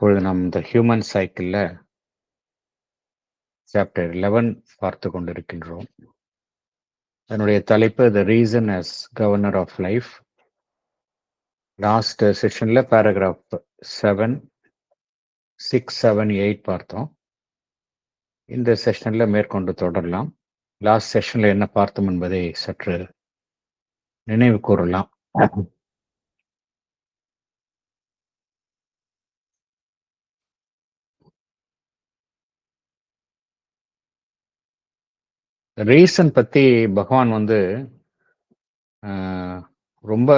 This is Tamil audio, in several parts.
இப்பொழுது நாம் இந்த ஹியூமன் சைக்கிள்ல சாப்டர் 11 பார்த்து கொண்டிருக்கின்றோம். அதனுடைய தலைப்பு the reason as governor of life. Last செஷன்ல பேராகிராஃப் 7, 6, 7, 8 பார்த்தோம். இந்த செஷன்ல மேற்கொண்டு தொடரலாம். லாஸ்ட் செஷன்ல என்ன பார்த்தோம் என்பதை சற்று நினைவு கூறலாம். ரீசன் பத்தி பகவான் வந்து ரொம்ப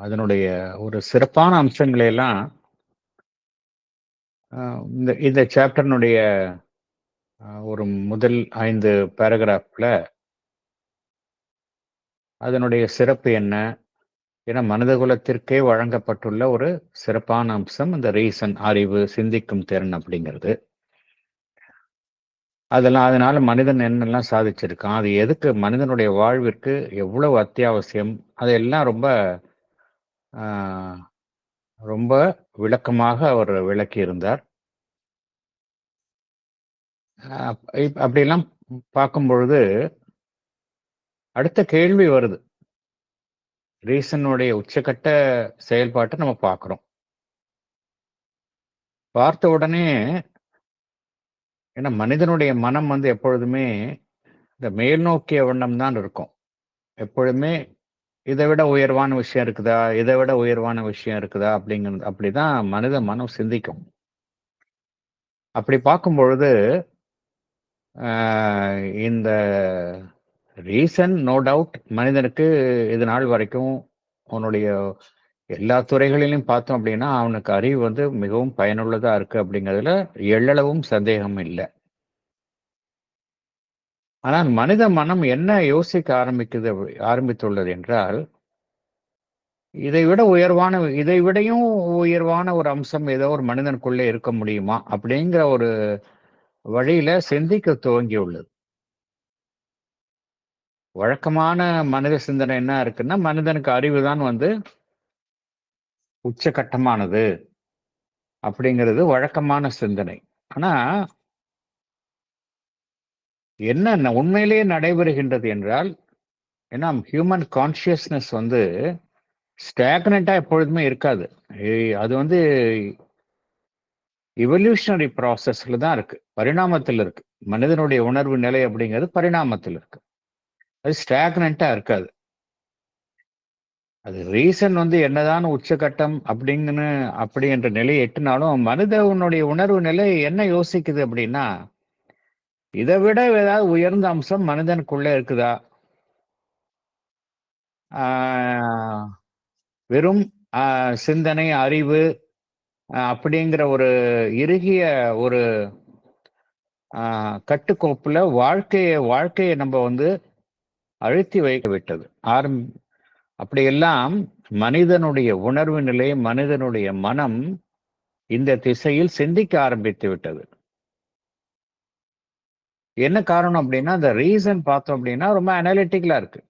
அதனுடைய ஒரு சிறப்பான அம்சங்களை எல்லாம் இந்த சாப்டர்னுடைய ஒரு முதல் 5 பேராகிராஃப்ல அதனுடைய சிறப்பு என்ன, ஏன்னா மனித குலத்திற்கே வழங்கப்பட்டுள்ள ஒரு சிறப்பான அம்சம் இந்த ரீசன், அறிவு, சிந்திக்கும் திறன் அப்படிங்கிறது. அதனால மனிதன் என்னெல்லாம் சாதிச்சிருக்கான், அது எதுக்கு மனிதனுடைய வாழ்விற்கு எவ்வளவு அத்தியாவசியம், அதையெல்லாம் ரொம்ப விளக்கமாக அவர் விளக்கி இருந்தார். அப்படியெல்லாம் பார்க்கும் பொழுது அடுத்த கேள்வி வருது. ரீசனுடைய உச்சக்கட்ட செயல்பாட்டை நம்ம பார்க்கிறோம். பார்த்த உடனே, ஏன்னா மனிதனுடைய மனம் வந்து எப்பொழுதுமே இந்த மேல் நோக்கிய வண்ணம் தான் இருக்கும். எப்பொழுதுமே இதை விட உயர்வான விஷயம் இருக்குதா, இதை விட உயர்வான விஷயம் இருக்குதா அப்படிங்கிறது, அப்படிதான் மனித மனம் சிந்திக்கும். அப்படி பார்க்கும் பொழுது இந்த ரீசன் நோ டவுட் மனிதனுக்கு இது நாள் வரைக்கும் அவனுடைய எல்லா துறைகளிலும் பார்த்தோம் அப்படின்னா அவனுக்கு அறிவு வந்து மிகவும் பயனுள்ளதா இருக்கு அப்படிங்கிறதுல எள்ளளவும் சந்தேகம் இல்லை. ஆனால் மனித மனம் என்ன யோசிக்க ஆரம்பித்துள்ளது என்றால், இதை விடையும் உயர்வான ஒரு அம்சம் ஏதோ ஒரு மனிதனுக்குள்ளே இருக்க முடியுமா அப்படிங்கிற ஒரு வழியில சிந்திக்க துவங்கியுள்ளது. வழக்கமான மனித சிந்தனை என்ன இருக்குன்னா, மனிதனுக்கு அறிவுதான் வந்து உச்சகட்டமானது அப்படிங்கிறது வழக்கமான சிந்தனை. ஆனா என்ன உண்மையிலேயே நடைபெறுகின்றது என்றால், ஏன்னா ஹியூமன் கான்சியஸ்னஸ் வந்து ஸ்டாக்னண்டா எப்பொழுதுமே இருக்காது. அது வந்து இவல்யூஷனரி ப்ராசஸ்ல தான் இருக்கு, பரிணாமத்தில் இருக்கு. மனிதனுடைய உணர்வு நிலை அப்படிங்கிறது பரிணாமத்தில் இருக்கு. அது ஸ்டாக்னண்டா இருக்காது. அது ரீசன் வந்து என்னதான் உச்சகட்டம் அப்படி என்ற நிலையை எட்டினாலும் மனிதனுடைய உணர்வு நிலை என்ன யோசிக்குது அப்படின்னா, இதை விட ஏதாவது உயர்ந்த அம்சம் மனிதனுக்குள்ள இருக்குதா, வெறும் சிந்தனை, அறிவு அப்படிங்கிற ஒரு இறுகிய ஒரு கட்டுக்கோப்புல வாழ்க்கையை நம்ம வந்து அழுத்தி வைக்க விட்டது. அப்படியெல்லாம் மனிதனுடைய உணர்வு நிலை, மனிதனுடைய மனம் இந்த திசையில் சிந்திக்க ஆரம்பித்து விட்டது. என்ன காரணம் அப்படின்னா, அந்த ரீசன் பார்த்தோம் அப்படின்னா ரொம்ப அனாலிட்டிக்கலா இருக்கு.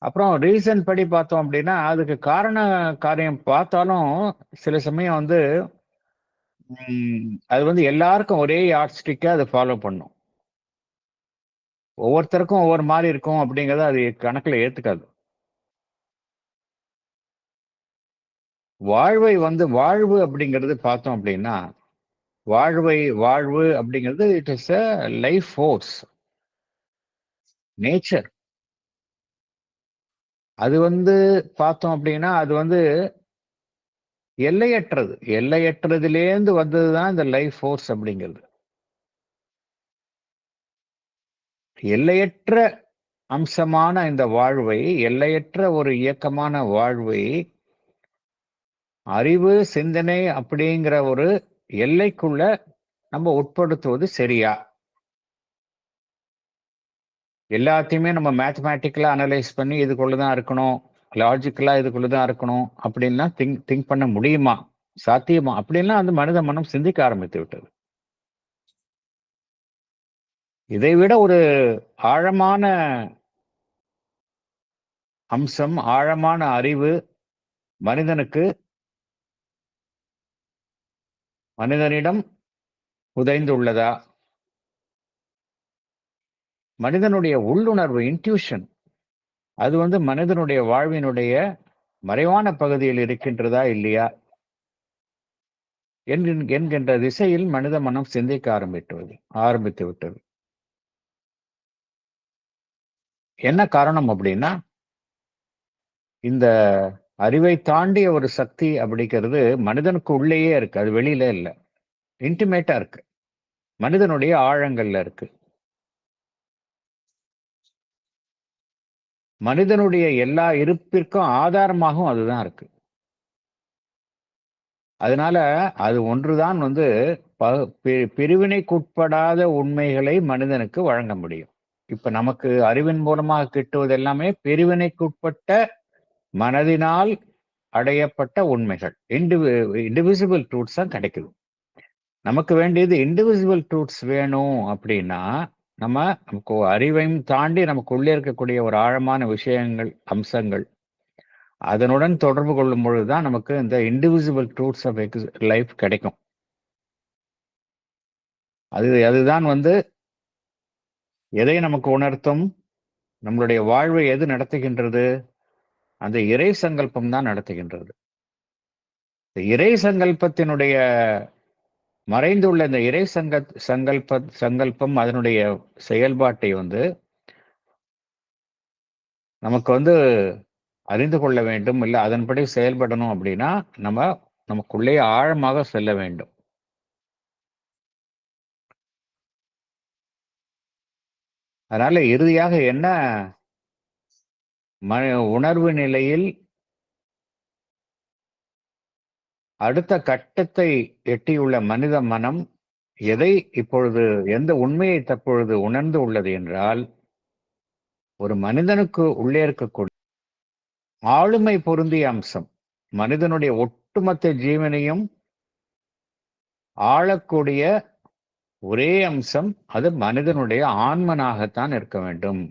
அப்புறம் ரீசன் படி பார்த்தோம் அப்படின்னா அதுக்கு காரியம் பார்த்தாலும் சில சமயம் வந்து அது வந்து எல்லாருக்கும் ஒரே யார்ட் ஸ்டிக்கா அதை ஃபாலோ பண்ணும். ஒவ்வொருத்தருக்கும் ஒவ்வொரு மாதிரி இருக்கும் அப்படிங்கறத அது கணக்குல ஏத்துக்காது. வாழ்வு அப்படிங்கிறது பார்த்தோம் அப்படின்னா, வாழ்வு அப்படிங்கிறது it is a life force, nature. அது வந்து பார்த்தோம் அப்படின்னா அது வந்து எல்லையற்றதுலேருந்து வந்ததுதான் இந்த லைஃப் ஃபோர்ஸ் அப்படிங்கிறது. எல்லையற்ற அம்சமான இந்த வாழ்வை, எல்லையற்ற ஒரு இயக்கமான வாழ்வை அறிவு, சிந்தனை அப்படிங்கிற ஒரு எல்லைக்குள்ள நம்ம உட்படுத்துவது சரியா? எல்லாத்தையுமே நம்ம மேத்தமேட்டிக்கலா அனலைஸ் பண்ணி இதுக்குள்ளதான் இருக்கணும், லாஜிக்கலா இதுக்குள்ளதான் இருக்கணும் அப்படின்லாம் திங்க் பண்ண முடியுமா, சாத்தியமா அப்படின்லாம் அந்த மனித மனம் சிந்திக்க ஆரம்பித்து விட்டது. இதைவிட ஒரு ஆழமான அம்சம், ஆழமான அறிவு மனிதனுக்கு மனிதனிடம் புதைந்துள்ளதா? மனிதனுடைய உள்ளுணர்வு, இன்ட்யூஷன், அது மனிதனுடைய வாழ்வினுடைய மறைவான பகுதியில் இருக்கின்றதா இல்லையா என்கின்ற திசையில் மனித மனம் சிந்திக்க ஆரம்பித்து விட்டது. என்ன காரணம் அப்படின்னா, இந்த அறிவை தாண்டிய ஒரு சக்தி அப்படிங்கிறது மனிதனுக்கு உள்ளேயே இருக்கு. அது வெளியில இல்ல. இன்டிமேட்டா இருக்கு. மனிதனுடைய ஆழங்கள்ல இருக்கு. மனிதனுடைய எல்லா இருப்பிற்கும் ஆதாரமாகவும் அதுதான் இருக்கு. அதனால அது ஒன்றுதான் பிரிவினைக்குட்படாத உண்மைகளை மனிதனுக்கு வழங்க முடியும். இப்ப நமக்கு அறிவின் மூலமாக கிட்டுவது எல்லாமே பிரிவினைக்குட்பட்ட மனதினால் அடையப்பட்ட உண்மைகள். இண்டிவிசிபிள் ட்ரூத்ஸ் தான் கிடைக்குது. நமக்கு வேண்டியது இண்டிவிசிபிள் ட்ரூத்ஸ் வேணும் அப்படின்னா, நமக்கு அறிவையும் தாண்டி நமக்கு உள்ளே இருக்கக்கூடிய ஒரு ஆழமான விஷயங்கள், அம்சங்கள், அதனுடன் தொடர்பு கொள்ளும் பொழுதுதான் நமக்கு இந்த இண்டிவிசிபிள் ட்ரூத்ஸ் ஆஃப் லைஃப் கிடைக்கும். அதுதான் எதை நமக்கு உணர்த்தும்? நம்மளுடைய வாழ்வை எது நடத்துகின்றது? அந்த இறை சங்கல்பம் தான் நடத்துகின்றது. இறை சங்கல்பத்தினுடைய மறைந்துள்ள இந்த இறை சங்கல்பம் அதனுடைய செயல்பாட்டை நமக்கு அறிந்து கொள்ள வேண்டும். இல்ல அதன்படி செயல்படணும் அப்படின்னா நமக்குள்ளே ஆழமாக செல்ல வேண்டும். அதனால இறுதியாக என்ன உணர்வு நிலையில் அடுத்த கட்டத்தை எட்டியுள்ள மனித மனம் எந்த உண்மையை தற்பொழுது உணர்ந்து உள்ளது என்றால், ஒரு மனிதனுக்கு உள்ளே இருக்கக்கூடிய ஆளுமை பொருந்திய அம்சம், மனிதனுடைய ஒட்டுமொத்த ஜீவனையும் ஆளக்கூடிய ஒரே அம்சம், அது மனிதனுடைய ஆன்மனாகத்தான் இருக்க வேண்டும்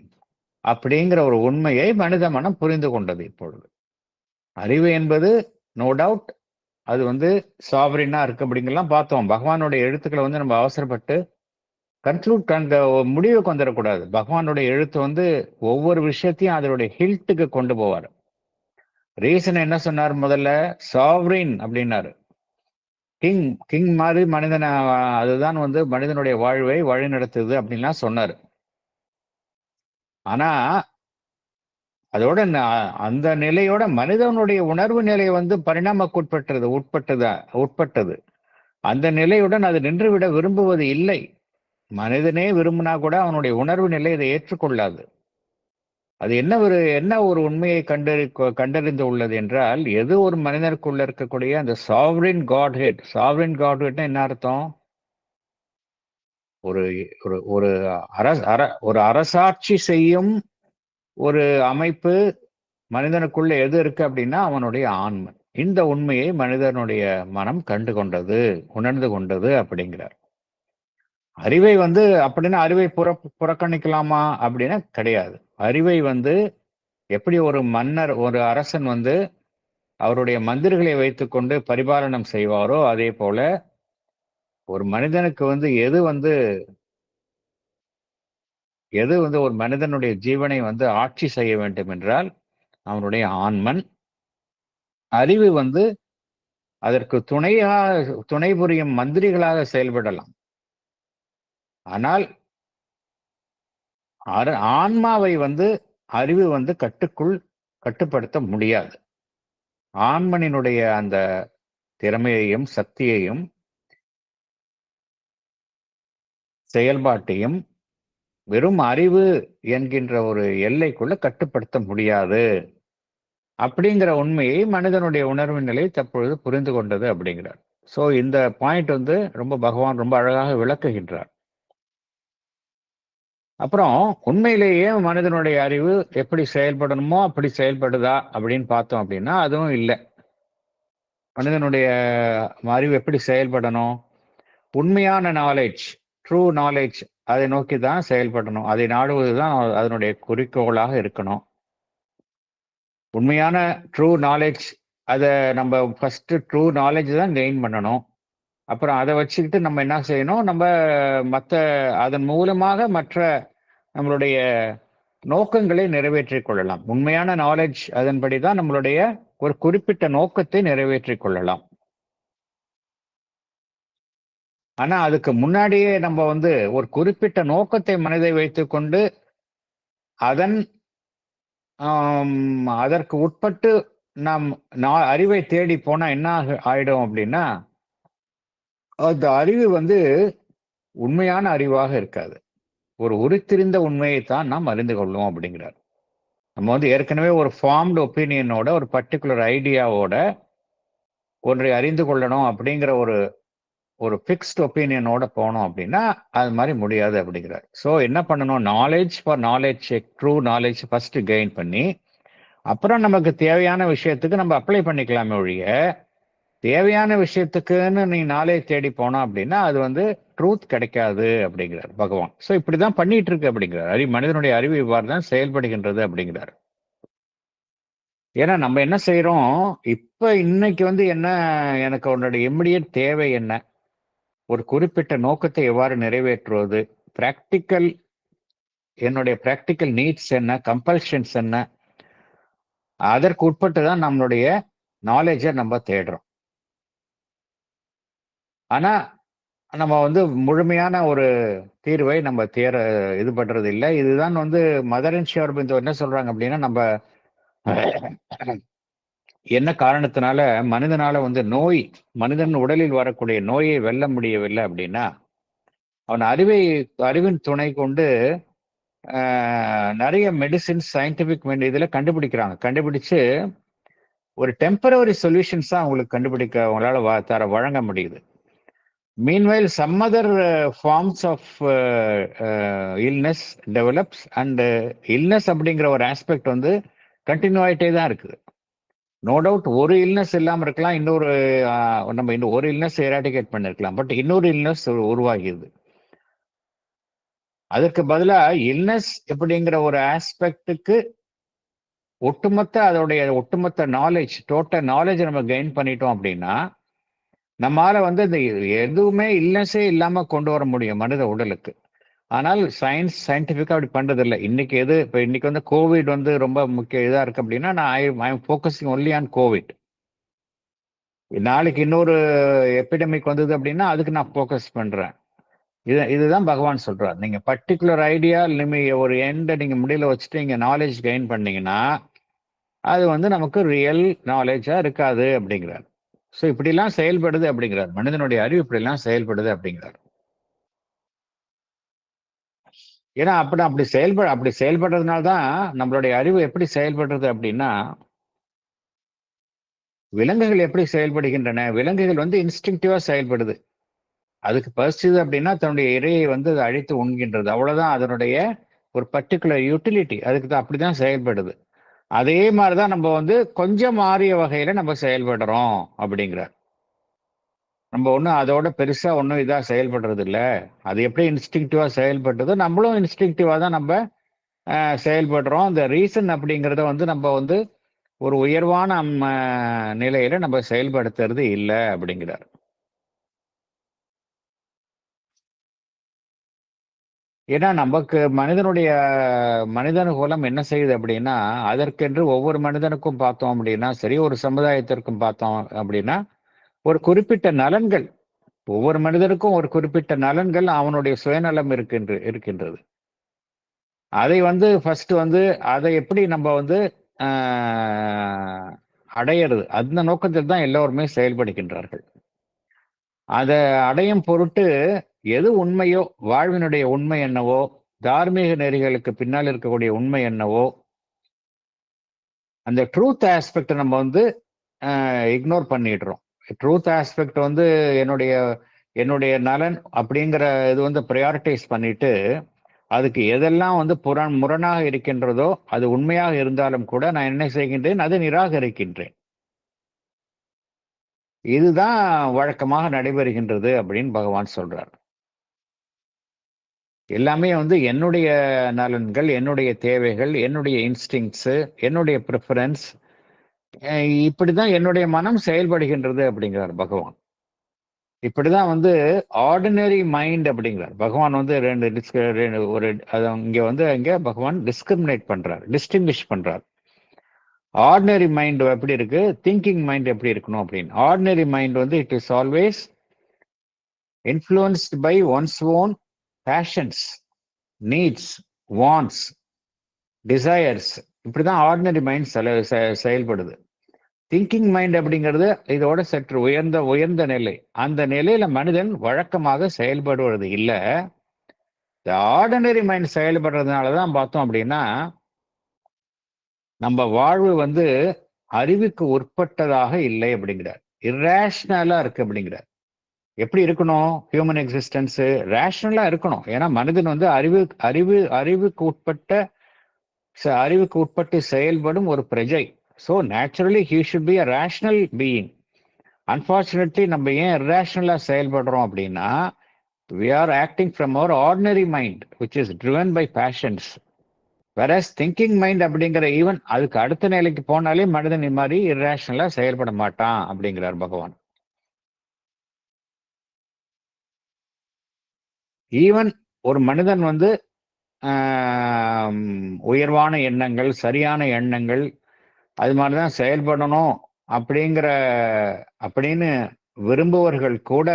அப்படிங்கிற ஒரு உண்மையை மனித மனம் புரிந்து கொண்டது. இப்பொழுது அறிவு என்பது நோ டவுட் அது சாவரினா இருக்கு அப்படிங்கலாம் பார்த்தோம். பகவானுடைய எழுத்துக்களை நம்ம அவசரப்பட்டு முடிவுக்கு வந்துடக்கூடாது. பகவானுடைய எழுத்து ஒவ்வொரு விஷயத்தையும் அதனுடைய ஹில்ட்டுக்கு கொண்டு போவார். ரீசன் என்ன சொன்னார்? முதல்ல சாவரின் அப்படின்னாரு. கிங் மாதிரி மனிதனை, அதுதான் மனிதனுடைய வாழ்வை வழி நடத்துது அப்படின்லாம் சொன்னார். ஆனா அதோட அந்த நிலையோட மனிதனுடைய உணர்வு நிலை உட்பட்டது. அந்த நிலையுடன் அது நின்றுவிட விரும்புவது இல்லை. மனிதனே விரும்பினா கூட அவனுடைய உணர்வு நிலை இதை ஏற்றுக்கொள்ளாது. அது என்ன ஒரு உண்மையை கண்டறிந்து உள்ளது என்றால், எது ஒரு மனிதனுக்குள்ள இருக்கக்கூடிய அந்த சாவரின் காட்ஹெட் என்ன அர்த்தம்? ஒரு ஒரு ஒரு அரசாட்சி செய்யும் ஒரு அமைப்பு மனிதனுக்குள்ள எது இருக்கு அப்படின்னா அவனுடைய ஆன்மை. இந்த உண்மையை மனிதனுடைய மனம் உணர்ந்து கொண்டது அப்படிங்கிறார். அறிவை அப்படின்னா அறிவை புறக்கணிக்கலாமா அப்படின்னா கிடையாது. அறிவை எப்படி ஒரு மன்னர், ஒரு அரசன் அவருடைய மந்திரிகளை வைத்துக்கொண்டு பரிபாலனம் செய்வாரோ, அதே போல ஒரு மனிதனுக்கு எது ஒரு மனிதனுடைய ஜீவனை ஆட்சி செய்ய வேண்டும் என்றால் அவனுடைய ஆன்மன். அறிவு அதற்கு துணை புரியும் மந்திரிகளாக செயல்படலாம். ஆனால் ஆன்மாவை அறிவு கட்டுப்படுத்த முடியாது. ஆன்மனினுடைய அந்த திறமையையும் சக்தியையும் செயல்பாட்டையும் வெறும் அறிவு என்கின்ற ஒரு எல்லைக்குள்ள கட்டுப்படுத்த முடியாது அப்படிங்கிற உண்மையை மனிதனுடைய உணர்வு நிலை தற்பொழுது புரிந்து கொண்டது அப்படிங்கிறார். சோ இந்த பாயிண்ட் பகவான் ரொம்ப அழகாக விளக்குகின்றார். அப்புறம் உண்மையிலேயே மனிதனுடைய அறிவு எப்படி செயல்படணுமோ அப்படி செயல்படுதா அப்படின்னு பார்த்தோம் அப்படின்னா அதுவும் இல்லை. மனிதனுடைய அறிவு எப்படி செயல்படணும்? உண்மையான நாலேஜ், ட்ரூ நாலேஜ், அதை நோக்கி தான் செயல்படணும். அதை நாடுவதுதான் அதனுடைய குறிக்கோளாக இருக்கணும். உண்மையான ட்ரூ நாலேஜ், அதை நம்ம ஃபர்ஸ்ட் ட்ரூ நாலேஜ் தான் கெயின் பண்ணணும். அப்புறம் அதை வச்சுக்கிட்டு நம்ம என்ன செய்யணும், நம்ம மற்ற அதன் மூலமாக மற்ற நம்மளுடைய நோக்கங்களை நிறைவேற்றிக் கொள்ளலாம். உண்மையான நாலேஜ் அதன்படி தான் நம்மளுடைய ஒரு குறிப்பிட்ட நோக்கத்தை நிறைவேற்றிக் கொள்ளலாம். ஆனா அதுக்கு முன்னாடியே நம்ம வந்து ஒரு குறிப்பிட்ட நோக்கத்தை மனதை வைத்துக்கொண்டு அதன் அதற்கு உட்பட்டு நாம் அறிவை தேடி போனா என்ன ஆயிடும் அப்படின்னா, அந்த அறிவு வந்து உண்மையான அறிவாக இருக்காது. ஒரு உருத்திரிந்த உண்மையைத்தான் நாம் அறிந்து கொள்வோம் அப்படிங்கிறார். நம்ம வந்து ஏற்கனவே ஒரு ஃபார்ம்டு ஒப்பீனியனோட, ஒரு பர்ட்டிகுலர் ஐடியாவோட ஒன்றை அறிந்து கொள்ளணும் அப்படிங்கிற ஒரு ஒரு ஃபிக்ஸ்ட் ஒப்பீனியனோட போனோம் அப்படின்னா, அது மாரி முடியாது அப்படிங்கிறார். ஸோ என்ன பண்ணணும்? Knowledge for knowledge check, true knowledge first gain பண்ணி, அப்புறம் நமக்கு தேவையான விஷயத்துக்கு நம்ம அப்ளை பண்ணிக்கலாமே ஒழிய, தேவையான விஷயத்துக்குன்னு நீ நாலேஜ் தேடி போனோம் அப்படின்னா, அது வந்து ட்ரூத் கிடைக்காது அப்படிங்கிறார் பகவான். ஸோ இப்படிதான் பண்ணிட்டு இருக்கு அப்படிங்கிறார். மனிதனுடைய அறிவு இவ்வாறு தான் செயல்படுகின்றது அப்படிங்கிறார். ஏன்னா நம்ம என்ன செய்றோம், இப்ப இன்னைக்கு வந்து என்ன எனக்கு உன்னோட இமிடியேட் தேவை என்ன? ஒரு குறிப்பிட்ட நோக்கத்தை எவ்வாறு நிறைவேற்றுவது? பிராக்டிகல் என்னுடைய பிராக்டிகல் நீட்ஸ் என்ன? கம்பல்ஷன்ஸ் என்ன? அதற்கு உட்பட்டு தான் நம்மளுடைய நாலேட்ஜ நம்ம தேடுறோம். ஆனா, நம்ம வந்து முழுமையான ஒரு தீர்வை நம்ம இது பண்றது இல்ல. இதுதான் வந்து மதர் அண்ட் ஸ்ரீ அரோபிந்தோ என்ன சொல்றாங்க அப்படின்னா, நம்ப என்ன காரணத்தினால மனிதனால வந்து மனிதன் உடலில் வரக்கூடிய நோயை வெல்ல முடியவில்லை அப்படின்னா, அவன் அறிவின் துணை கொண்டு நெறைய மெடிசின்ஸ், சயின்டிஃபிக் இதுல கண்டுபிடிக்கிறாங்க. கண்டுபிடிச்சு ஒரு டெம்பரரி சொல்யூஷன்ஸ் தான் அவங்களுக்கு அவங்களால வழங்க முடியுது. Meanwhile some other forms of illness develops and illness அப்படிங்கிற ஒரு ஆஸ்பெக்ட் வந்து கண்டினியூ ஆயிட்டே தான் இருக்குது. நோ டவுட் ஒரு இல்னஸ் இல்லாம இருக்கலாம். நம்ம இன்னும் ஒரு இல்னஸ் எராடிகேட் பண்ணிருக்கலாம். பட் இன்னொரு இல்னஸ் உருவாகியது. அதற்கு பதிலா இல்னஸ் அப்படிங்கிற ஒரு ஆஸ்பெக்டுக்கு ஒட்டுமொத்த நாலேஜ், டோட்டல் நாலேஜ் நம்ம கெயின் பண்ணிட்டோம் அப்படின்னா, நம்மால வந்து இந்த எதுவுமே இல்னஸே இல்லாம கொண்டு வர முடியும் மனித உடலுக்கு. ஆனால் சயின்டிஃபிக்கா அப்படி பண்றது இல்ல. இன்னைக்கு வந்து கோவிட் வந்து ரொம்ப முக்கிய இதா இருக்கு அப்படின்னா, நான் I am focusing only on Covid. நாளைக்கு இன்னொரு எபிடமிக் வந்தது அப்படின்னா, அதுக்கு நான் ஃபோக்கஸ் பண்றேன். இதுதான் பகவான் சொல்றார். நீங்க பர்ட்டிகுலர் ஐடியா ஒரு நீங்க முடிவுல வச்சுட்டு நீங்க நாலேஜ் கெயின் பண்ணீங்கன்னா, அது வந்து நமக்கு ரியல் நாலேஜா இருக்காது அப்படிங்கிறார். ஸோ இப்படிலாம் செயல்படுது அப்படிங்கிறார். மனிதனுடைய அறிவு இப்படிலாம் செயல்படுது அப்படிங்கிறார். ஏன்னா அப்படி செயல்படுறதுனால தான் நம்மளுடைய அறிவு எப்படி செயல்படுறது அப்படின்னா, விலங்குகள் எப்படி செயல்படுகின்றன? விலங்குகள் வந்து இன்ஸ்டிங்டிவா செயல்படுது. அதுக்கு பசிச்சது அப்படின்னா தன்னுடைய இரையை வந்து அது அழித்து உண்கின்றது. அவ்வளவுதான் அதனுடைய ஒரு பர்ட்டிகுலர் யூட்டிலிட்டி. அதுக்கு தான் அப்படிதான் செயல்படுது. அதே மாதிரிதான் நம்ம வந்து கொஞ்சம் மாறிய வகையில நம்ம செயல்படுறோம் அப்படிங்கிறார். நம்ம ஒண்ணும் அதோட பெருசா ஒண்ணும் இதா செயல்படுறது இல்ல. அது எப்படி இன்ஸ்டிங்டிவா செயல்பட்டதோ நம்மளும் இன்ஸ்டிங்டிவா தான் நம்ம செயல்படுறோம். அந்த ரீசன் அப்படிங்கிறத வந்து நம்ம வந்து ஒரு உயர்வான நிலையில நம்ம செயல்படுத்துறது இல்ல அப்படிங்கிறார். ஏன்னா நமக்கு மனிதன் குலம் என்ன செய்யுது அப்படின்னா, அதற்கென்று ஒவ்வொரு மனிதனுக்கும் பார்த்தோம் அப்படின்னா சரி, ஒரு சமுதாயத்திற்கும் பார்த்தோம் அப்படின்னா, ஒரு குறிப்பிட்ட நலன்கள், ஒவ்வொரு மனிதனுக்கும் ஒரு குறிப்பிட்ட நலன்கள் அவனுடைய சுயநலம் இருக்கின்றது. அதை வந்து ஃபர்ஸ்ட் வந்து அதை எப்படி நம்ம வந்து அடையிறது, அந்த நோக்கத்தில் தான் எல்லோருமே செயல்படுகின்றார்கள். அதை அடையும் பொருட்டு எது உண்மையோ, வாழ்வினுடைய உண்மை என்னவோ, தார்மீக நெறிகளுக்கு பின்னால் இருக்கக்கூடிய உண்மை என்னவோ, அந்த ட்ரூத் ஆஸ்பெக்ட் நம்ம வந்து இக்னோர் பண்ணிடுறோம். ட்ரூத் ஆஸ்பெக்ட் வந்து என்னுடைய என்னுடைய நலன் அப்படிங்கிற இது வந்து ப்ரையாரிட்டைஸ் பண்ணிட்டு, அதுக்கு எதெல்லாம் வந்து முரணாக இருக்கின்றதோ, அது உண்மையாக இருந்தாலும் கூட நான் என்ன செய்கின்றேன்? அதை நிராகரிக்கின்றேன். இதுதான் வழக்கமாக நடைபெறுகின்றது அப்படின்னு பகவான் சொல்றார். எல்லாமே வந்து என்னுடைய நலன்கள், என்னுடைய தேவைகள், என்னுடைய இன்ஸ்டிங்க்ட்ஸ், என்னுடைய பிரிஃபரன்ஸ், இப்படிதான் என்னுடைய மனம் செயல்படுகின்றது அப்படிங்கிறார் பகவான். இப்படிதான் வந்து ஆர்டினரி மைண்ட் அப்படிங்கிறார் பகவான். வந்து இங்க பகவான் டிஸ்கிரிமினேட் பண்றார், டிஸ்டிங்விஷ் பண்றார். ஆர்டினரி மைண்ட் எப்படி இருக்கு, திங்கிங் மைண்ட் எப்படி இருக்கணும் அப்படின்னு. ஆர்டினரி மைண்ட் வந்து it is always influenced by one's own passions, needs, wants, desires. இப்படிதான் ஆர்டினரி மைண்ட் செயல்படுது. திங்கிங் மைண்ட் அப்படிங்கிறது இதோட சற்று உயர்ந்த உயர்ந்த நிலை. அந்த நிலையில மனிதன் வழக்கமாக செயல்படுவது இல்லை. இந்த ஆர்டினரி மைண்ட் செயல்படுறதுனாலதான் பார்த்தோம் அப்படின்னா நம்ம வாழ்வு வந்து அறிவுக்கு உட்பட்டதாக இல்லை அப்படிங்கிறார். இர்ரேஷனலா இருக்கு அப்படிங்கிறார். எப்படி இருக்கணும் ஹியூமன் எக்ஸிஸ்டன்ஸ்? ரேஷனலா இருக்கணும். ஏன்னா மனிதன் வந்து அறிவுக்கு உட்பட்டு செயல்படும் ஒரு பிரஜை. So naturally he should be a rational being. Unfortunately நம்ம ஏன் இர்ரேஷனலா செயல்படுறோம் அப்படின்னா we are acting from our ordinary mind which is driven by passions. whereas thinking mind அப்படிங்கிற ஈவன் அதுக்கு அடுத்த நிலைக்கு போனாலே மனிதன் இந்த மாதிரி இர்ரேஷனலா செயல்பட மாட்டான் அப்படிங்கிறார் பகவான். ஈவன் ஒரு மனிதன் வந்து உயர்வான எண்ணங்கள், சரியான எண்ணங்கள், அது மாதிரிதான் செயல்படணும் அப்படின்னு விரும்புவர்கள் கூட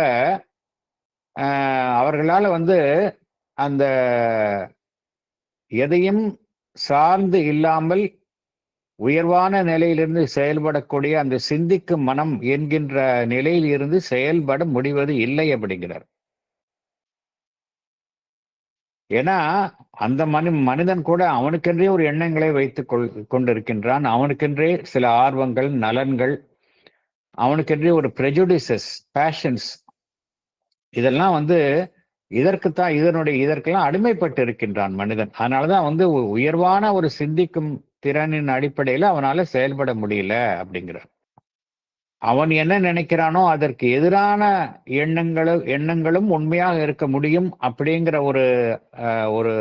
அவர்களால வந்து அந்த எதையும் சார்ந்து இல்லாமல் உயர்வான நிலையிலிருந்து செயல்படக்கூடிய அந்த சிந்திக்கும் மனம் என்கின்ற நிலையில் இருந்து செயல்பட முடிவது இல்லை அப்படிங்கிறார். ஏன்னா அந்த மனிதன் கூட அவனுக்கென்றே ஒரு எண்ணங்களை வைத்துக் கொண்டிருக்கின்றான். அவனுக்கென்றே சில ஆர்வங்கள், நலன்கள், அவனுக்கென்றே ஒரு ப்ரெஜுடிசஸ், பேஷன்ஸ், இதெல்லாம் வந்து இதற்கெல்லாம் அடிமைப்பட்டு இருக்கின்றான் மனிதன். அதனாலதான் வந்து உயர்வான ஒரு சிந்திக்கும் திறனின் அடிப்படையில அவனால செயல்பட முடியல அப்படிங்கிறார். அவன் என்ன நினைக்கிறானோ அதற்கு எதிரான எண்ணங்களும் உண்மையாக இருக்க முடியும் அப்படிங்கிற ஒரு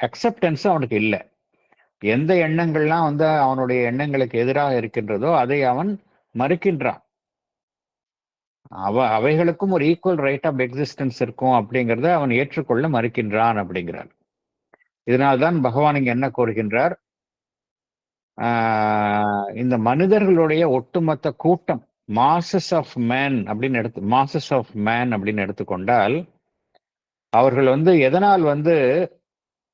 அக்செப்டன்ஸ் அவனுக்கு இல்லை. எந்த எண்ணங்கள்லாம் வந்து அவனுடைய எண்ணங்களுக்கு எதிராக இருக்கின்றதோ அதை அவன் மறுக்கின்றான். அவைகளுக்கும் ஒரு ஈக்குவல் ரைட் ஆஃப் எக்ஸிஸ்டன்ஸ் இருக்கும் அப்படிங்கிறத அவன் ஏற்றுக்கொள்ள மறுக்கின்றான் அப்படிங்கிறார். இதனால்தான் பகவான் இங்க என்ன கூறுகின்றார், இந்த மனிதர்களுடைய ஒட்டுமொத்த கூட்டம், மாசஸ் ஆஃப் மேன் அப்படின்னு எடுத்துக்கொண்டால் அவர்கள் வந்து எதனால் வந்து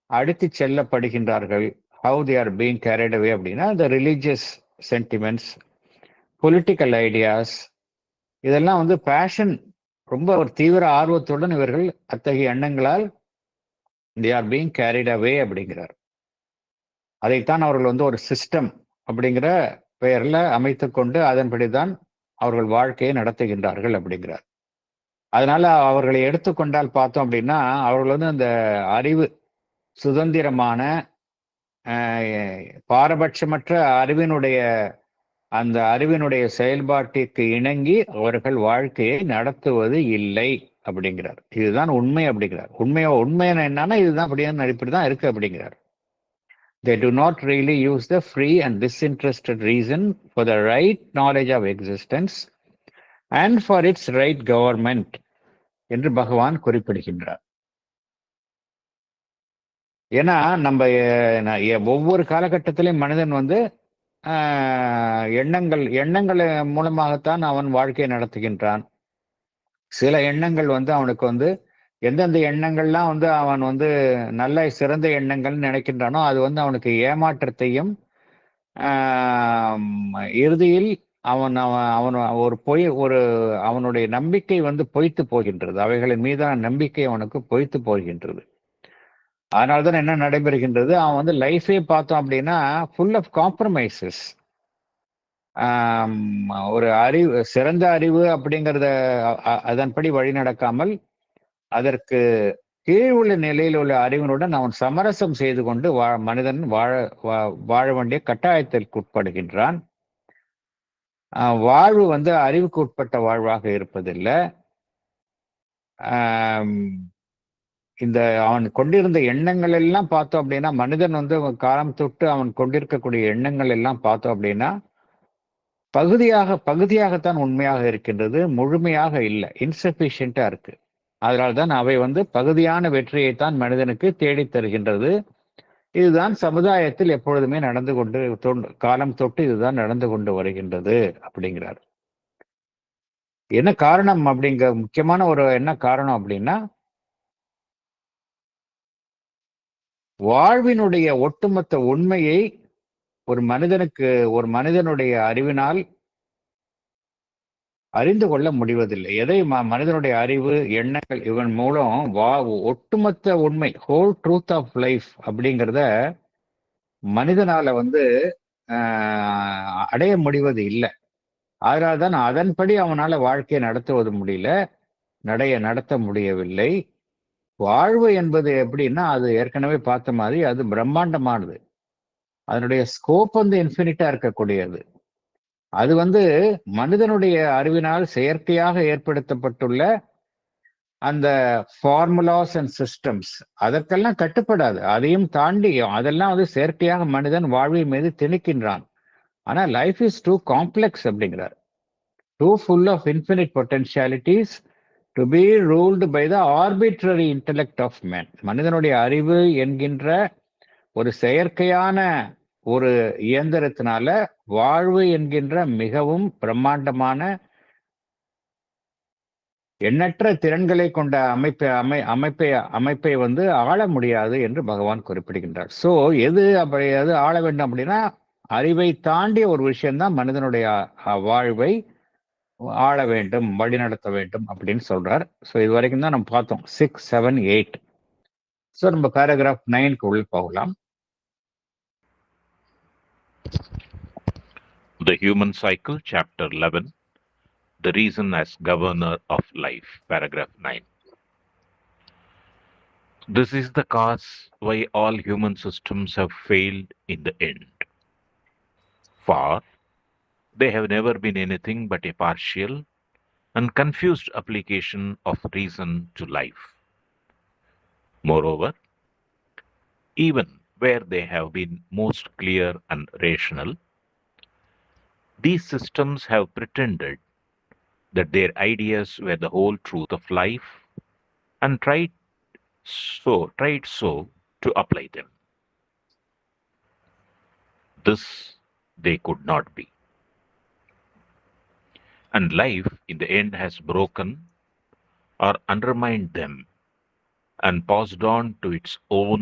அடித்து செல்லப்படுகின்றார்கள், how they are being carried away அப்படின்னா இந்த ரிலீஜியஸ் சென்டிமெண்ட்ஸ், பொலிட்டிக்கல் ஐடியாஸ், இதெல்லாம் வந்து பேஷன், ரொம்ப ஒரு தீவிர ஆர்வத்துடன் இவர்கள் அத்தகைய எண்ணங்களால் they are being carried away அப்படிங்கிறார். அதைத்தான் அவர்கள் வந்து ஒரு சிஸ்டம் அப்படிங்கிற பெயர்ல அமைத்து கொண்டு அதன்படிதான் அவர்கள் வாழ்க்கையை நடத்துகின்றார்கள் அப்படிங்கிறார். அதனால அவர்களை எடுத்துக்கொண்டால் பார்த்தோம் அப்படின்னா அவர்கள் வந்து அந்த அறிவு, சுதந்திரமான பாரபட்சமற்ற அந்த அறிவினுடைய செயல்பாட்டிற்கு இணங்கி அவர்கள் வாழ்க்கையை நடத்துவது இல்லை அப்படிங்கிறார். இதுதான் உண்மை அப்படிங்கிறார். உண்மை என்னன்னா இதுதான் இப்படிதான் இருக்கு அப்படிங்கிறார். They do not really use the free and disinterested reason for the right knowledge of existence and for its right government என்று பகவான் குறிப்பிடுகின்றார். ஏன்னா நம்ம ஒவ்வொரு காலகட்டத்திலையும் மனிதன் வந்து எண்ணங்கள் மூலமாகத்தான் அவன் வாழ்க்கையை நடத்துகின்றான். சில எண்ணங்கள் வந்து அவனுக்கு வந்து எந்தெந்த எண்ணங்கள்லாம் வந்து அவன் வந்து நல்ல சிறந்த எண்ணங்கள் நினைக்கின்றானோ அது வந்து அவனுக்கு ஏமாற்றத்தையும் இறுதியில் அவனுடைய நம்பிக்கை வந்து பொய்த்து போகின்றது. அவைகளின் மீதான நம்பிக்கை அவனுக்கு பொய்த்து போகின்றது. அதனால்தான் என்ன நடைபெறுகின்றது, அவன் வந்து லைஃபே பார்த்தோம் அப்படின்னா ஃபுல் ஆஃப் காம்ப்ரமைசஸ். ஒரு சிறந்த அறிவு அப்படிங்கிறத அதன்படி வழி நடக்காமல் அதற்கு கீழ் உள்ள நிலையில் உள்ள அறிவினுடன் அவன் சமரசம் செய்து கொண்டு மனிதன் வாழ வேண்டிய கட்டாயத்திற்கு உட்படுகின்றான். வாழ்வு வந்து அறிவுக்கு உட்பட்ட வாழ்வாக இருப்பதில்லை. இந்த அவன் கொண்டிருந்த எண்ணங்கள் எல்லாம் பார்த்தோம் அப்படின்னா மனிதன் வந்து காலம் தொட்டு அவன் கொண்டிருக்கக்கூடிய எண்ணங்கள் எல்லாம் பார்த்தோம் அப்படின்னா பகுதியாகத்தான் உண்மையாக இருக்கின்றது, முழுமையாக இல்லை, இன்சபிஷியண்டா இருக்கு. அதனால்தான் அவை பகுதியான வெற்றியைத்தான் மனிதனுக்கு தேடித் தருகின்றது. இதுதான் சமுதாயத்தில் எப்பொழுதுமே நடந்து கொண்டு காலம் தொட்டு இதுதான் நடந்து கொண்டு வருகின்றது அப்படிங்கிறார். என்ன காரணம் முக்கியமான என்ன காரணம் அப்படின்னா, வாழ்வினுடைய ஒட்டுமொத்த உண்மையை ஒரு மனிதனுடைய அறிவினால் அறிந்து கொள்ள முடிவதில்லை. எதை மனிதனுடைய அறிவு, எண்ணங்கள் இவன் மூலம் ஒட்டுமொத்த உண்மை, ஹோல் ட்ரூத் ஆஃப் லைஃப் அப்படிங்கிறத மனிதனால அடைய முடிவது இல்லை. அதனால்தான் அதன்படி அவனால வாழ்க்கையை நடத்துவது முடியல, நடத்த முடியவில்லை. வாழ்வு என்பது எப்படின்னா, அது ஏற்கனவே பார்த்த மாதிரி அது பிரம்மாண்டமானது. அதனுடைய ஸ்கோப் இன்ஃபினிட்டா இருக்கக்கூடியது. அது மனிதனுடைய அறிவினால் செயற்கையாக ஏற்படுத்தப்பட்டுள்ள அந்த ஃபார்முலாஸ் அண்ட் சிஸ்டம்ஸ் அதற்கெல்லாம் கட்டுப்படாது. அதையும் தாண்டி அதெல்லாம் செயற்கையாக மனிதன் வாழ்வின் மீது திணிக்கின்றான். ஆனா லைஃப் இஸ் டூ காம்ப்ளெக்ஸ் அப்படிங்கிறார். Too full of infinite potentialities to be ruled by the arbitrary intellect of man. மனிதனுடைய அறிவு என்கின்ற ஒரு செயற்கையான ஒரு இயந்திரத்தினால வாழ்வு என்கின்ற மிகவும் பிரம்மாண்டமான எண்ணற்ற திறன்களை கொண்ட அமைப்பை ஆள முடியாது என்று பகவான் குறிப்பிடுகின்றார். சோ எது ஆள வேண்டும் அப்படின்னா, அறிவை தாண்டிய ஒரு விஷயம்தான் மனிதனுடைய வாழ்வை ஆள வேண்டும், வழிநடத்த வேண்டும் அப்படின்னு சொல்றார். ஸோ இது வரைக்கும் தான் நம்ம பார்த்தோம் 6, 7, 8. ஸோ நம்ம பேராகிராஃப் 9க்கு உள்ள போகலாம். The Human Cycle, Chapter 11, The Reason as Governor of Life, Paragraph 9. This is the cause why all human systems have failed in the end. For they have never been anything but a partial and confused application of reason to life. Moreover, even where they have been most clear and rational, these systems have pretended that their ideas were the whole truth of life and tried so to apply them. This they could not be. And life in the end has broken or undermined them and passed on to its own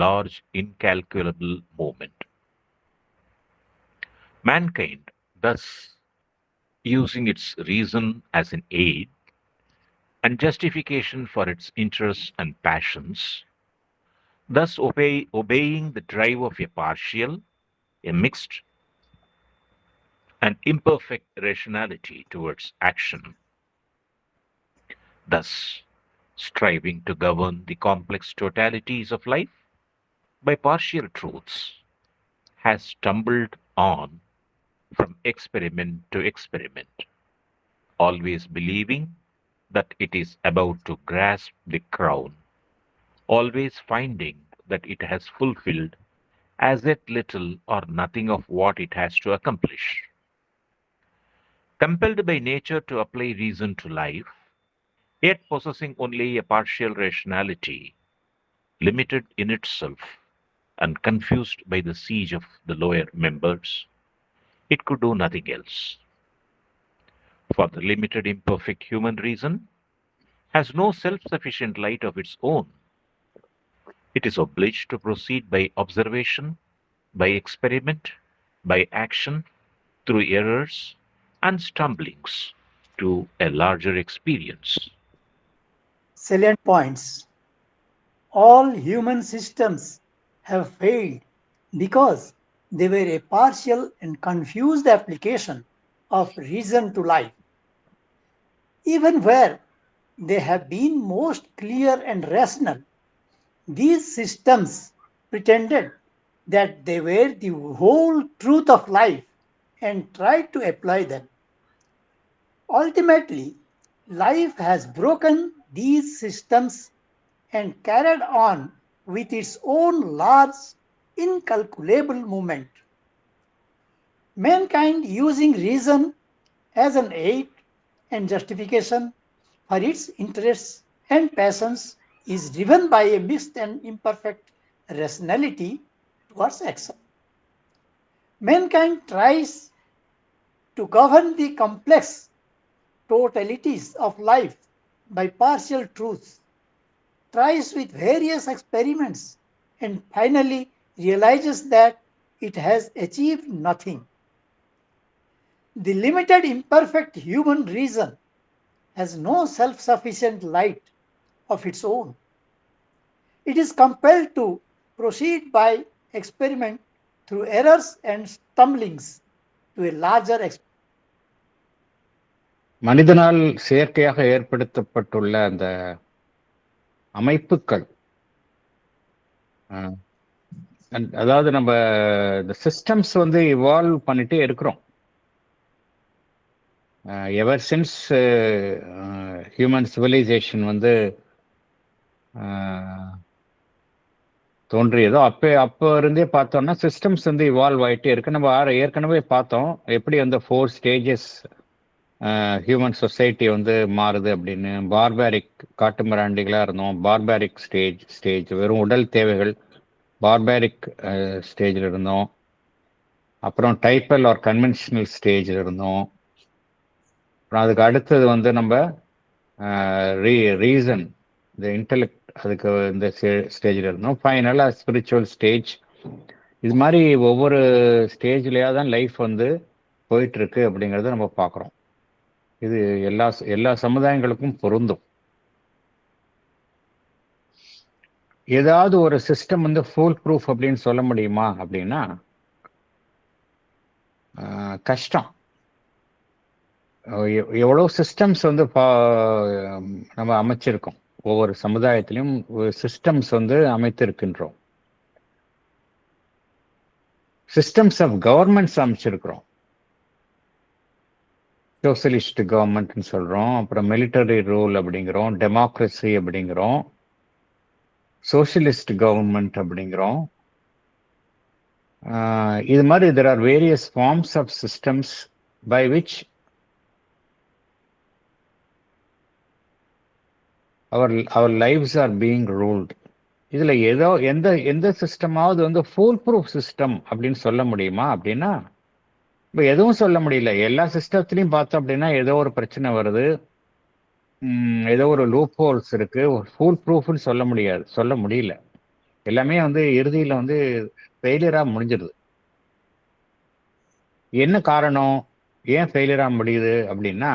large incalculable movement. Mankind, thus using its reason as an aid and justification for its interests and passions, thus obeying the drive of a partial, a mixed, and imperfect rationality towards action, thus striving to govern the complex totalities of life by partial truths, has stumbled on from experiment to experiment, always believing that it is about to grasp the crown, always finding that it has fulfilled as yet little or nothing of what it has to accomplish. Compelled by nature to apply reason to life, yet possessing only a partial rationality, limited in itself and confused by the siege of the lower members, it could do nothing else. For the limited imperfect human reason has no self-sufficient light of its own. It is obliged to proceed by observation, by experiment, by action, through errors and stumblings to a larger experience. Salient points. All human systems have failed because they were a partial and confused application of reason to life. Even where they have been most clear and rational, these systems pretended that they were the whole truth of life and tried to apply them. Ultimately, life has broken these systems and carried on with its own large, incalculable movement. Mankind using reason as an aid and justification for its interests and passions is driven by a mixed and imperfect rationality towards action. Mankind tries to govern the complex totalities of life by partial truths, tries with various experiments, and finally realizes that it has achieved nothing. The limited, imperfect human reason has no self sufficient light of its own. It is compelled to proceed by experiment through errors and stumblings to a larger extent. மனிதனால் செயற்கையாக ஏற்படுத்தப்பட்டுள்ள அந்த அமைப்புகள், அதாவது நம்ம இந்த சிஸ்டம்ஸ் வந்து இவால்வ் பண்ணிட்டே இருக்கிறோம். எவர் சின்ஸ் ஹியூமன் சிவிலைசேஷன் வந்து தோன்றியதோ அப்போ இருந்தே பார்த்தோம்னா சிஸ்டம்ஸ் வந்து இவால்வ் ஆகிட்டே இருக்கு. நம்ம ஏற்கனவே பார்த்தோம் எப்படி அந்த 4 ஸ்டேஜஸ் ஹியூமன் சொசைட்டி வந்து மாறுது அப்படின்னு. பார்பாரிக் காட்டு மிராண்டிகளாக இருந்தோம், பார்பாரிக் ஸ்டேஜ் வெறும் உடல் தேவைகள், பார்பாரிக் ஸ்டேஜில் இருந்தோம். அப்புறம் டைப்பல் ஆர் கன்வென்ஷனல் ஸ்டேஜில் இருந்தோம். அப்புறம் அதுக்கு அடுத்தது வந்து நம்ம ரீசன், இந்த இன்டெலெக்ட், அதுக்கு இந்த ஸ்டேஜில் இருந்தோம். ஃபைனலாக ஸ்பிரிச்சுவல் ஸ்டேஜ். இது மாதிரி ஒவ்வொரு ஸ்டேஜ்லேயே தான் லைஃப் வந்து போயிட்டுருக்கு அப்படிங்கிறத நம்ம பார்க்குறோம். இது எல்லா சமுதாயங்களுக்கும் பொருந்தும். ஏதாவது ஒரு சிஸ்டம் வந்து ஃபுல் ப்ரூஃப் அப்படின்னு சொல்ல முடியுமா அப்படின்னா கஷ்டம். எவ்வளோ சிஸ்டம்ஸ் வந்து நம்ம அமைச்சிருக்கோம். ஒவ்வொரு சமுதாயத்திலையும் சிஸ்டம்ஸ் வந்து அமைத்திருக்கின்றோம். சிஸ்டம்ஸ் ஆஃப் கவர்மெண்ட்ஸ் அமைச்சிருக்கிறோம். சோசியலிஸ்ட் கவர்மெண்ட்னு சொல்கிறோம், அப்புறம் மிலிட்டரி ரூல் அப்படிங்கிறோம், டெமோக்ரஸி அப்படிங்கிறோம், சோஷியலிஸ்ட் கவர்மெண்ட் அப்படிங்கிறோம். இது மாதிரி there are various forms of systems by which our lives are being ruled. இதில் எந்த சிஸ்டமாவது வந்து ஃபுல் ப்ரூஃப் சிஸ்டம் அப்படின்னு சொல்ல முடியுமா அப்படின்னா இப்போ எதுவும் சொல்ல முடியல. எல்லா சிஸ்டத்துலையும் பார்த்தோம் அப்படின்னா ஏதோ ஒரு பிரச்சனை வருது, ஏதோ ஒரு லூப் ஹோல்ஸ் இருக்கு. ஃபுல் ப்ரூஃப்னு சொல்ல முடியல. எல்லாமே வந்து இறுதியில் வந்து ஃபெயிலியராக முடிஞ்சிருது. என்ன காரணம், ஏன் ஃபெயிலியராக முடியுது அப்படின்னா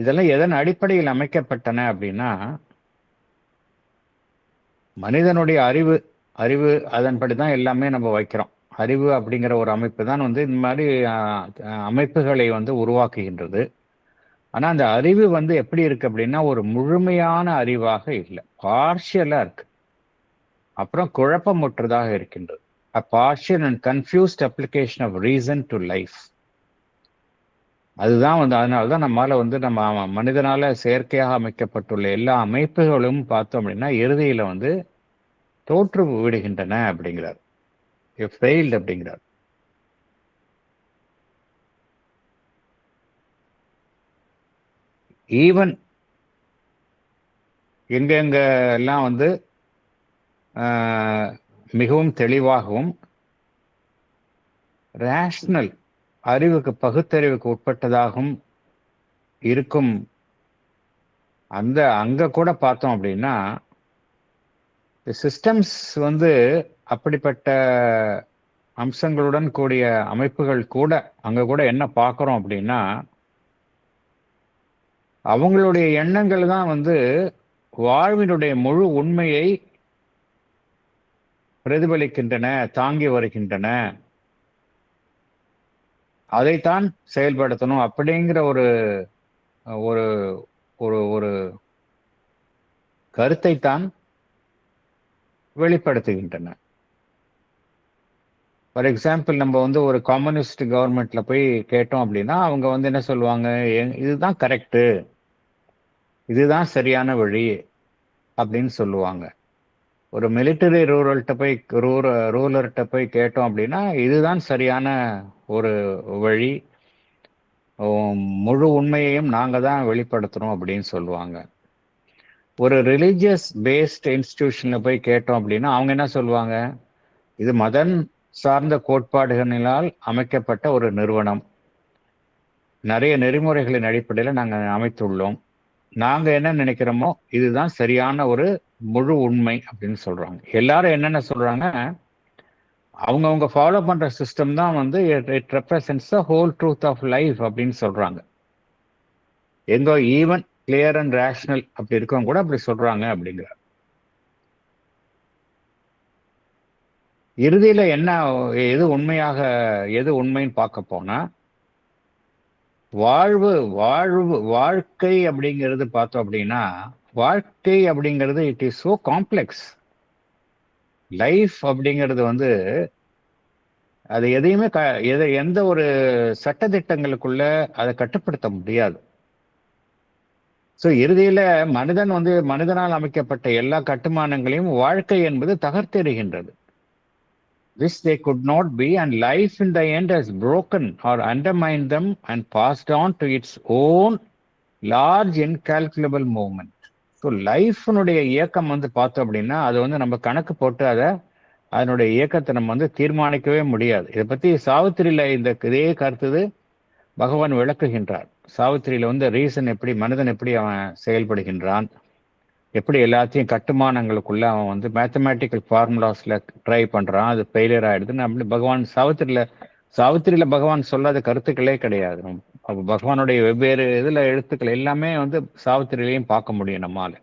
இதெல்லாம் எதன் அடிப்படையில் அமைக்கப்பட்டன அப்படின்னா மனிதனுடைய அறிவு அதன்படி தான் எல்லாமே நம்ம வைக்கிறோம். அறிவு அப்படிங்கிற ஒரு அமைப்பு தான் வந்து இந்த மாதிரி அமைப்புகளை வந்து உருவாக்குகின்றது. ஆனால் அந்த அறிவு வந்து எப்படி இருக்கு அப்படின்னா ஒரு முழுமையான அறிவாக இல்லை, பார்ஷியலாக இருக்கு. அப்புறம் குழப்பமுற்றதாக இருக்கின்றது. A partial and confused application of reason to life. அதுதான் வந்து அதனால தான் நம்மளால வந்து நம்ம மனிதனால செயற்கையாக அமைக்கப்பட்டுள்ள எல்லா அமைப்புகளும் பார்த்தோம் அப்படின்னா இறுதியில வந்து தோற்று விடுகின்றன அப்படிங்கிறார், ஃபெயில்டு அப்படிங்கிறார். ஈவன் எங்கெங்க எல்லாம் வந்து மிகவும் தெளிவாகவும் ரேஷனல் அறிவுக்கு பகுத்தறிவுக்கு உட்பட்டதாகவும் இருக்கும் அங்க கூட பார்த்தோம் அப்படின்னா சிஸ்டம்ஸ் வந்து அப்படிப்பட்ட அம்சங்களுடன் கூடிய அமைப்புகள் கூட அங்க கூட என்ன பார்க்குறோம் அப்படின்னா அவங்களுடைய எண்ணங்கள் தான் வந்து வாழ்வினுடைய முழு உண்மையை பிரதிபலிக்கின்றன, தாங்கி வருகின்றன. அதைத்தான் செயல்படுத்தணும் அப்படிங்கிற ஒரு ஒரு ஒரு ஒரு கருத்தை தான் வெளிப்படுத்துகின்றன. ஃபார் எக்ஸாம்பிள் நம்ம வந்து ஒரு கம்யூனிஸ்ட் கவர்மெண்ட்ல போய் கேட்டோம் அப்படின்னா அவங்க வந்து என்ன சொல்லுவாங்க, இதுதான் கரெக்டு, இதுதான் சரியான வழி அப்படின்னு சொல்லுவாங்க. ஒரு மிலிட்டரி ரூலர்கிட்ட போய் கேட்டோம் அப்படின்னா இதுதான் சரியான ஒரு வழி, முழு உண்மையையும் நாங்க தான் வெளிப்படுத்துறோம் அப்படின்னு சொல்லுவாங்க. ஒரு ரிலீஜியஸ் பேஸ்ட் இன்ஸ்டிடியூஷன்ல போய் கேட்டோம் அப்படின்னா அவங்க என்ன சொல்லுவாங்க, இது மதம் சார்ந்த கோட்பாடுகளினால் அமைக்கப்பட்ட ஒரு நிறுவனம், நிறைய நெறிமுறைகளின் அடிப்படையில் நாங்கள் அமைத்துள்ளோம், நாங்க என்ன நினைக்கிறோமோ இதுதான் சரியான ஒரு முழு உண்மை அப்படின்னு சொல்றாங்க. எல்லாரும் என்னென்ன சொல்றாங்க, அவங்கவுங்க ஃபாலோ பண்ற சிஸ்டம் தான் வந்து it represents the whole truth of life அப்படின்னு சொல்றாங்க. எங்கோ ஈவன் கிளியர் அண்ட் ரேஷனல் அப்படி இருக்கவங்க கூட அப்படி சொல்றாங்க அப்படிங்கிற. இறுதியில என்ன, எது உண்மையாக எது உண்மைன்னு பார்க்க போனா, வாழ்க்கை அப்படிங்கிறது பார்த்தோம் அப்படின்னா, வாழ்க்கை அப்படிங்கிறது it is so complex. Life அப்படிங்கிறது வந்து அது எதையுமே எந்த ஒரு சட்டதிட்டங்களுக்குள்ள அதை கட்டுப்படுத்த முடியாது. ஸோ இறுதியில மனிதன் வந்து மனிதனால் அமைக்கப்பட்ட எல்லா கட்டுமானங்களையும் வாழ்க்கை என்பது தகர்த்தெறிகின்றது. Which they could not be, and life in the end has broken or undermined them and passed on to its own large incalculable movement. So லைஃப்னுடைய இயக்கம் வந்து பார்த்தோம் அப்படின்னா அது வந்து நம்ம கணக்கு போட்டு அதனுடைய இயக்கத்தை நம்ம வந்து தீர்மானிக்கவே முடியாது. இதை பத்தி சாவித்திரியில இதே கருத்து பகவான் விளக்குகின்றார். சாவித்திரியில வந்து ரீசன் எப்படி, மனிதன் எப்படி அவன் செயல்படுகின்றான், எப்படி எல்லாத்தையும் கட்டுமானங்களுக்குள்ள அவன் வந்து மேத்தமேட்டிக்கல் ஃபார்முலாஸ்ல ட்ரை பண்றான், அது ஃபெயிலியர் ஆயிடுதுன்னு அப்படி பகவான் சாவித்திரியில பகவான் சொல்லாத கருத்துக்களே கிடையாது. அப்போ பகவானுடைய வெவ்வேறு இதுல எழுத்துக்கள் எல்லாமே வந்து சாவித்திரியிலையும் பார்க்க முடியும் நம்மால.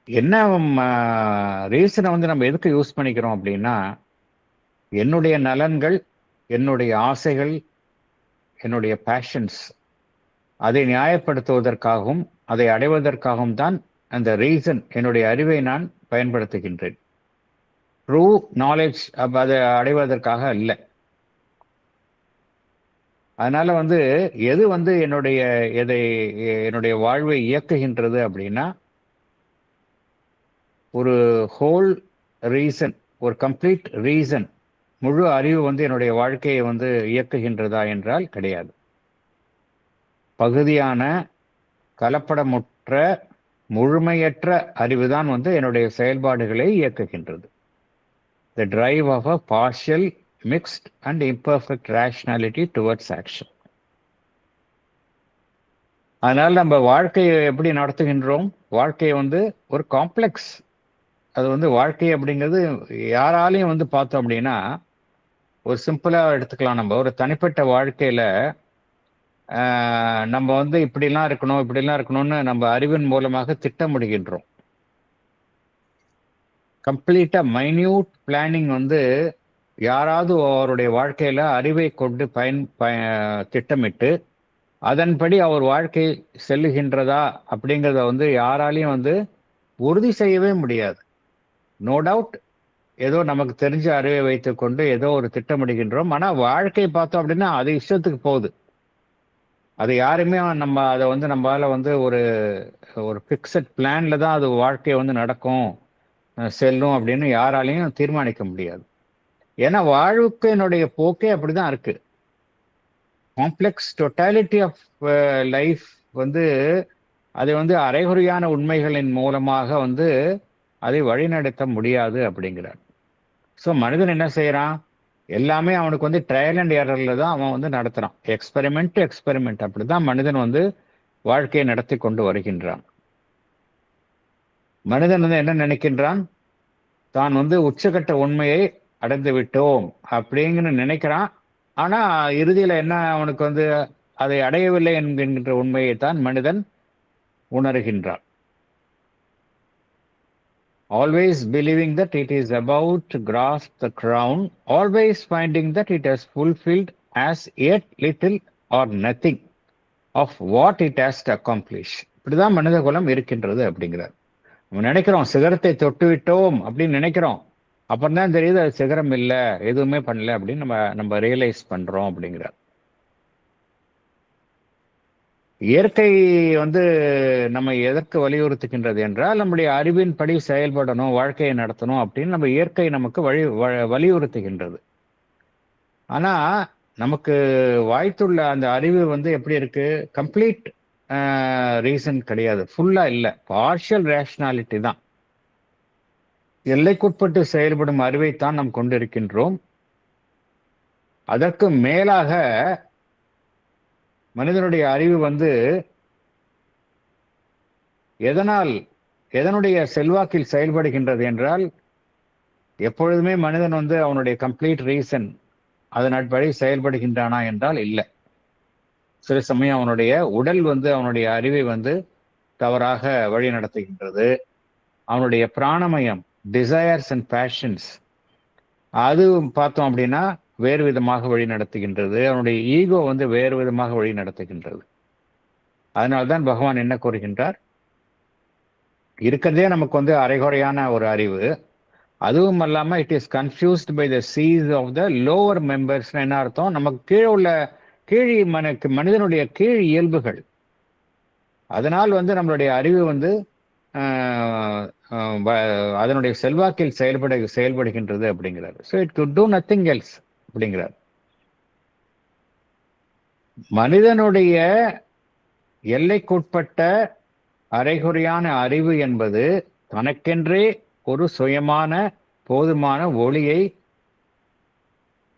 என்ன ரீசனை வந்து நம்ம எதுக்கு யூஸ் பண்ணிக்கிறோம் அப்படின்னா, என்னுடைய நலன்கள், என்னுடைய ஆசைகள், என்னுடைய பேஷன்ஸ், அதை நியாயப்படுத்துவதற்காகவும் அதை அடைவதற்காகவும் தான் அந்த ரீசன், என்னுடைய அறிவை நான் பயன்படுத்துகின்றேன். ட்ரூ நாலேஜ் அதை அடைவதற்காக இல்லை. அதனால வந்து எது வந்து என்னுடைய வாழ்வை இயக்குகின்றது அப்படின்னா, ஒரு ஹோல் ரீசன், ஒரு கம்ப்ளீட் ரீசன், முழு அறிவு வந்து என்னுடைய வாழ்க்கையை வந்து இயக்குகின்றதா என்றால் கிடையாது. பகுதியான, கலப்படமுற்ற, முழுமையற்ற அறிவுதான் வந்து என்னுடைய செயல்பாடுகளை இயக்குகின்றது. The drive of a partial, mixed and imperfect rationality towards action. அதனால நம்ம வாழ்க்கையை எப்படி நடத்துகின்றோம், வாழ்க்கையை வந்து ஒரு காம்ப்ளெக்ஸ். அது வந்து வாழ்க்கை அப்படிங்கிறது யாராலையும் வந்து பார்த்தோம் அப்படின்னா, ஒரு சிம்பிளா எடுத்துக்கலாம். நம்ம ஒரு தனிப்பட்ட வாழ்க்கையில நம்ம வந்து இப்படிலாம் இருக்கணும்னு நம்ம அறிவின் மூலமாக திட்டமிடுகின்றோம். கம்ப்ளீட்டா மைன்யூட் பிளானிங் வந்து யாராவது அவருடைய வாழ்க்கையில அறிவை கொண்டு திட்டமிட்டு அதன்படி அவர் வாழ்க்கை செல்லுகின்றதா அப்படிங்கிறத வந்து யாராலையும் வந்து உறுதி செய்யவே முடியாது. நோ டவுட் ஏதோ நமக்கு தெரிஞ்ச அறிவை வைத்துக்கொண்டு ஏதோ ஒரு திட்டமிடுகின்றோம். ஆனா வாழ்க்கை பார்த்தோம் அப்படின்னா அது இஷ்டத்துக்கு போகுது. அது யாருமே அதை வந்து நம்மளால வந்து ஒரு பிக்சட் பிளான்ல தான் அது வாழ்க்கை வந்து நடக்கும், செல்லும் அப்படின்னு யாராலையும் தீர்மானிக்க முடியாது. ஏன்னா வாழ்க்கையினுடைய போக்கே அப்படிதான் இருக்கு. காம்ப்ளெக்ஸ் டோட்டாலிட்டி ஆஃப் லைஃப் வந்து அதை வந்து அரைகுறையான உண்மைகளின் மூலமாக வந்து அதை வழிநடத்த முடியாது அப்படிங்கிறார். ஸோ மனிதன் என்ன செய்யறான், எல்லாமே அவனுக்கு வந்து ட்ரையல் அண்ட் எரர்ல தான் அவன் வந்து நடத்துறான். எக்ஸ்பெரிமெண்ட் அப்படிதான் மனிதன் வந்து வாழ்க்கையை நடத்தி கொண்டு வருகின்றான். மனிதன் வந்து என்ன நினைக்கின்றான், தான் வந்து உச்சகட்ட உண்மையை அடைந்து விட்டோம் அப்படிங்கிற நினைக்கிறான். ஆனா இறுதியில என்ன, அவனுக்கு வந்து அதை அடையவில்லை என்கின்ற உண்மையை தான் மனிதன் உணர்கின்றான். Always believing that it is about to grasp the crown, always finding that it has fulfilled as yet little or nothing of what it has to accomplish. இப்படிதான் மனித குலம் இருக்கின்றது அப்படிங்கிறார். நம்ம நினைக்கிறோம் சிகரத்தை தொட்டு விட்டோம் அப்படின்னு நினைக்கிறோம், அப்புறம் தான் தெரியுது அது சிகரம் இல்லை, எதுவுமே பண்ணல அப்படின்னு நம்ம ரியலைஸ் பண்றோம் அப்படிங்கிறார். இயற்கை வந்து நம்ம எதற்கு வலியுறுத்துகின்றது என்றால், நம்முடைய அறிவின்படி செயல்படணும், வாழ்க்கையை நடத்தணும் அப்படின்னு நம்ம இயற்கை நமக்கு வலியுறுத்துகின்றது. ஆனா, நமக்கு வாய்த்துள்ள அந்த அறிவு வந்து எப்படி இருக்கு? கம்ப்ளீட் ரீசன் கிடையாது. ஃபுல்லா இல்ல. பார்ஷியல் ரேஷனாலிட்டி தான். எல்லைக்குட்பட்டு செயல்படும் அறிவைத்தான் நாம் கொண்டிருக்கின்றோம். அதற்கு மேலாக மனிதனுடைய அறிவு வந்து எதனுடைய செல்வாக்கில் செயல்படுகின்றது என்றால், எப்பொழுதுமே மனிதன் வந்து அவனுடைய கம்ப்ளீட் ரீசன் அதன் அடிப்படை செயல்படுகின்றானா என்றால் இல்ல. சில சமயம் அவனுடைய உடல் வந்து அவனுடைய அறிவை வந்து தவறாக வழி நடத்துகின்றது. அவனுடைய பிராணமயம், டிசையர்ஸ் அண்ட் பேஷன்ஸ், அது பார்த்தோம் அப்படின்னா வேறு விதமாக வழி நடத்துகின்றது. அவனுடைய ஈகோ வந்து வேறு விதமாக வழி நடத்துகின்றது. அதனால்தான் பகவான் என்ன கூறுகின்றார்? இருக்கிறதே நமக்கு வந்து அரைகுறையான ஒரு அறிவு. அதுவும் அல்லாம it is confused by the seas of the lower members. என்ன அர்த்தம்? நமக்கு கீழே உள்ள மனிதனுடைய கீழ் இயல்புகள். அதனால் வந்து நம்மளுடைய அறிவு வந்து அதனுடைய செல்வாக்கில் செயல்படுகின்றது அப்படிங்கிறார். So it good two nothing else அப்படிங்கிறார். மனிதனுடைய எல்லைக்குட்பட்ட அரைகுறையான அறிவு என்பது தனக்கென்றே ஒரு சுயமான போதுமான ஒளியை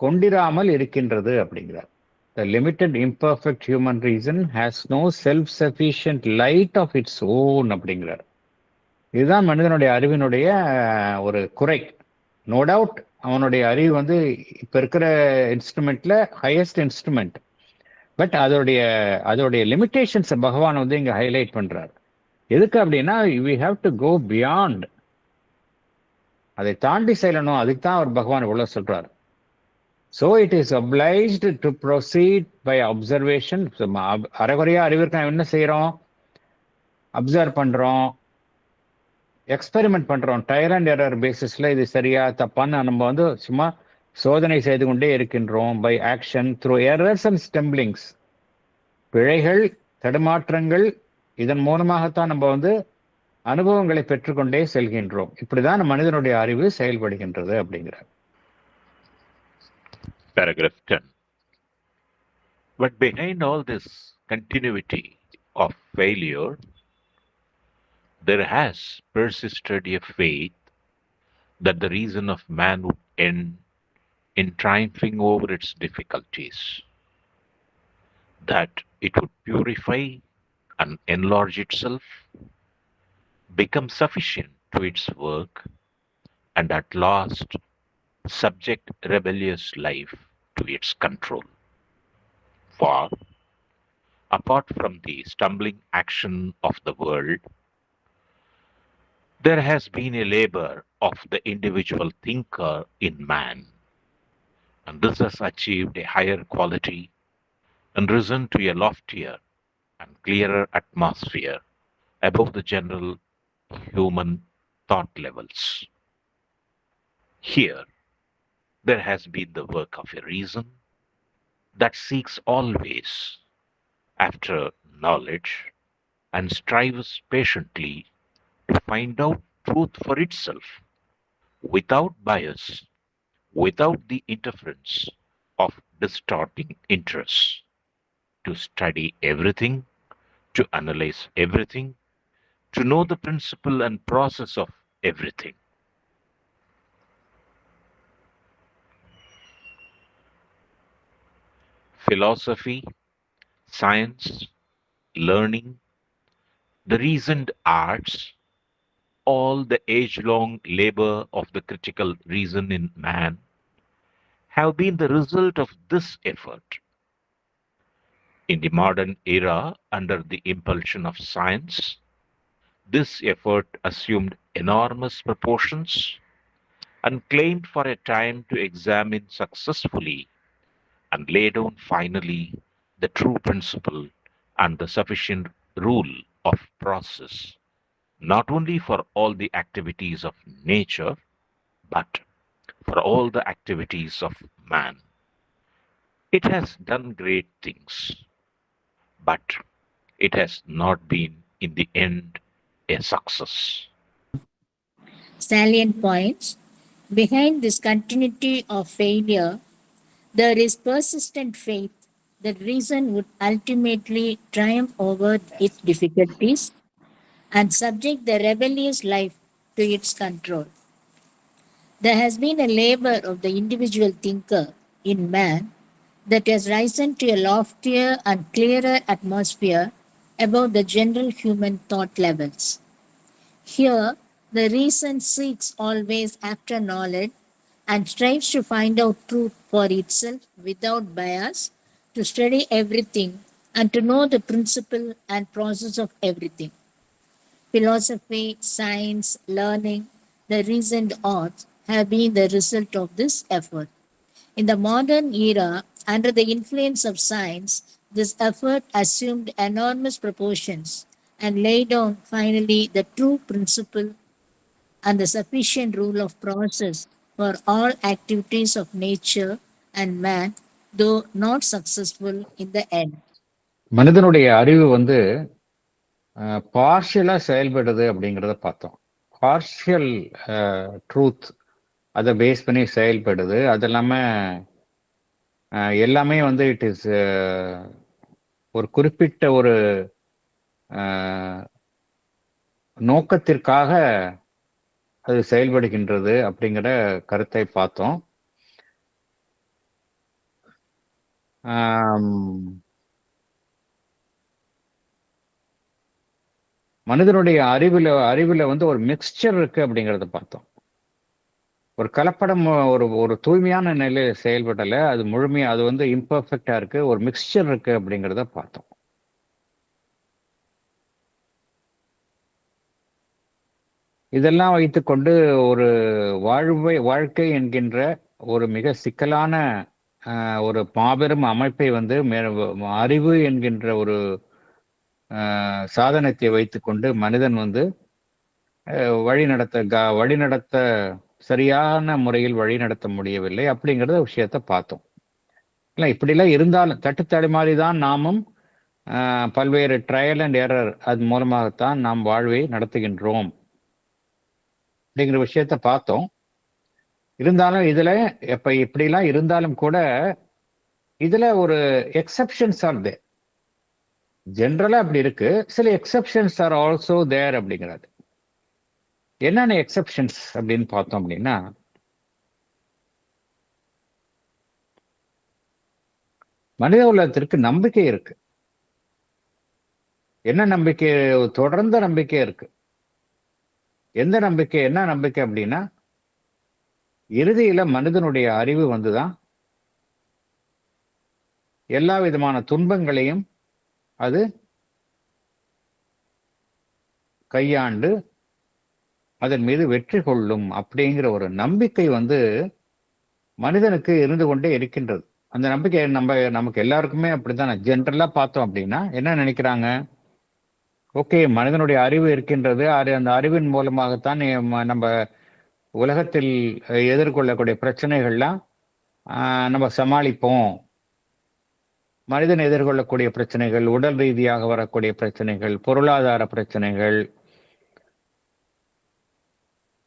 கொண்டிராமல் இருக்கின்றது அப்படிங்கிறார். The limited imperfect human reason has no self-sufficient light of its own அப்படிங்கிறார். இதுதான் மனிதனுடைய அறிவினுடைய ஒரு குறை. நோ டவுட் அவனுடைய அறிவு வந்து இப்ப இருக்கிற இன்ஸ்ட்ருமெண்ட்ல ஹையஸ்ட் இன்ஸ்ட்ருமெண்ட். பட் அதோடைய லிமிடேஷன்ஸ் பகவான் வந்து இங்க ஹைலைட் பண்றார். எதுக்கு அப்படின்னா, we have to go beyond. அதை தாண்டி செல்லணும். அதுக்கு தான் அவர் பகவான் இவ்வளவு சொல்றார். So it is obliged to proceed by observation. அரைகுறையா அறிவிற்கு நாம் என்ன செய்யறோம்? அப்சர்வ் பண்றோம், எக்ஸ்பெரிமெண்ட் பண்றோம். ட்ரையல் அண்ட் எரர் பேசிஸ்ல இது சரியா தப்பான்னு நம்ம வந்து சும்மா சோதனை செய்து கொண்டே இருக்கின்றோம். By action through errors and stumblings, பிழைகள், தடுமாற்றங்கள், இதன் மூலமாகத்தான் நம்ம வந்து அனுபவங்களை பெற்றுக்கொண்டே செல்கின்றோம். இப்படிதான் மனிதனுடைய அறிவு செயல்படுகின்றது அப்படிங்கிறார். Paragraph 10. But behind all this continuity of failure, there has persisted a faith that the reason of man would end in triumphing over its difficulties, that it would purify and enlarge itself, become sufficient to its work, and at last subject rebellious life to its control. For, apart from the stumbling action of the world, there has been a labor of the individual thinker in man, and this has achieved a higher quality and risen to a loftier and clearer atmosphere above the general human thought levels. Here, there has been the work of a reason that seeks always after knowledge and strives patiently to find out truth for itself, without bias, without the interference of distorting interests, to study everything, to analyze everything, to know the principle and process of everything. Philosophy, science, learning, the reasoned arts, all the age-long labor of the critical reason in man have been the result of this effort. In the modern era, under the impulsion of science, this effort assumed enormous proportions and claimed for a time to examine successfully and lay down finally the true principle and the sufficient rule of process, not only for all the activities of nature, but for all the activities of man. It has done great things, but it has not been, in the end, a success. Salient points. Behind this continuity of failure, there is persistent faith that reason would ultimately triumph over its difficulties and subject the rebellious life to its control. There has been a labor of the individual thinker in man that has risen to a loftier and clearer atmosphere above the general human thought levels. Here, the reason seeks always after knowledge and strives to find out truth for itself without bias, to study everything and to know the principle and process of everything. Philosophy, science, learning, the recent arts have been the result of this effort. In the modern era, under the influence of science, this effort assumed enormous proportions and laid down finally the true principle and the sufficient rule of process for all activities of nature and man, though not successful in the end. மனிதனுடைய அறிவு வந்து பார்ஷியலா செயல்படுது அப்படிங்கிறத பார்த்தோம். பார்ஷியல் ட்ரூத் அதை பேஸ் பண்ணி செயல்படுது. அது இல்லாம எல்லாமே வந்து இட் இஸ் ஒரு குறிப்பிட்ட ஒரு நோக்கத்திற்காக அது செயல்படுகின்றது அப்படிங்கிற கருத்தை பார்த்தோம். மனிதனுடைய அறிவுல வந்து ஒரு மிக்ஸ்சர் இருக்கு அப்படிங்கிறத பார்த்தோம். ஒரு கலப்படம் ஒரு தூய்மையான நிலையில செயல்படல, அது முழுமையா அது வந்து இம்பர்ஃபெக்டா இருக்கு, ஒரு மிக்ஸ்சர் இருக்கு அப்படிங்கிறத பார்த்தோம். இதெல்லாம் வைத்துக்கொண்டு ஒரு வாழ்க்கை என்கின்ற ஒரு மிக சிக்கலான ஒரு மாபெரும் அமைப்பை வந்து அறிவு என்கின்ற ஒரு சாதனத்தை வைத்துக்கொண்டு மனிதன் வந்து வழிநடத்த சரியான முறையில் வழிநடத்த முடியவில்லை அப்படிங்கிறத விஷயத்த பார்த்தோம். இல்லை, இப்படிலாம் இருந்தாலும் தட்டுத்தடுமாறி தான் நாமும் பல்வேறு ட்ரையல் அண்ட் எரர் அது மூலமாகத்தான் நாம் வாழ்வை நடத்துகின்றோம் அப்படிங்கிற விஷயத்த பார்த்தோம். இருந்தாலும் இதுல இப்படிலாம் இருந்தாலும் கூட இதுல ஒரு எக்ஸப்ஷன்ஸ் ஆர் தேர். ஜென்ரலா அப்படி இருக்கு, சில எக்ஸப்ஷன்ஸ் ஆர் ஆல்சோ தேர் அப்படிங்கிறது. என்னென்ன எக்ஸப்ஷன்ஸ் அப்படின்னு பார்த்தோம் அப்படின்னா, மனித உலகத்திற்கு நம்பிக்கை இருக்கு. என்ன நம்பிக்கை? தொடர்ந்த நம்பிக்கை இருக்கு. எந்த நம்பிக்கை? என்ன நம்பிக்கை அப்படின்னா, இறுதியில மனிதனுடைய அறிவு வந்துதான் எல்லா விதமான துன்பங்களையும் அது கையாண்டு அதன் மீது வெற்றி கொள்ளும் அப்படிங்கிற ஒரு நம்பிக்கை வந்து மனிதனுக்கு இருந்து கொண்டே இருக்கின்றது. அந்த நம்பிக்கை நமக்கு எல்லாருக்குமே அப்படித்தான். ஜென்ரலா பார்த்தோம் அப்படின்னா என்ன நினைக்கிறாங்க? ஓகே, மனிதனுடைய அறிவு இருக்கின்றது, அந்த அறிவின் மூலமாகத்தான் நம்ம உலகத்தில் எதிர்கொள்ளக்கூடிய பிரச்சனைகள்லாம் நம்ம சமாளிப்போம். மனிதன் எதிர்கொள்ளக்கூடிய பிரச்சனைகள், உடல் ரீதியாக வரக்கூடிய பிரச்சனைகள், பொருளாதார பிரச்சனைகள்,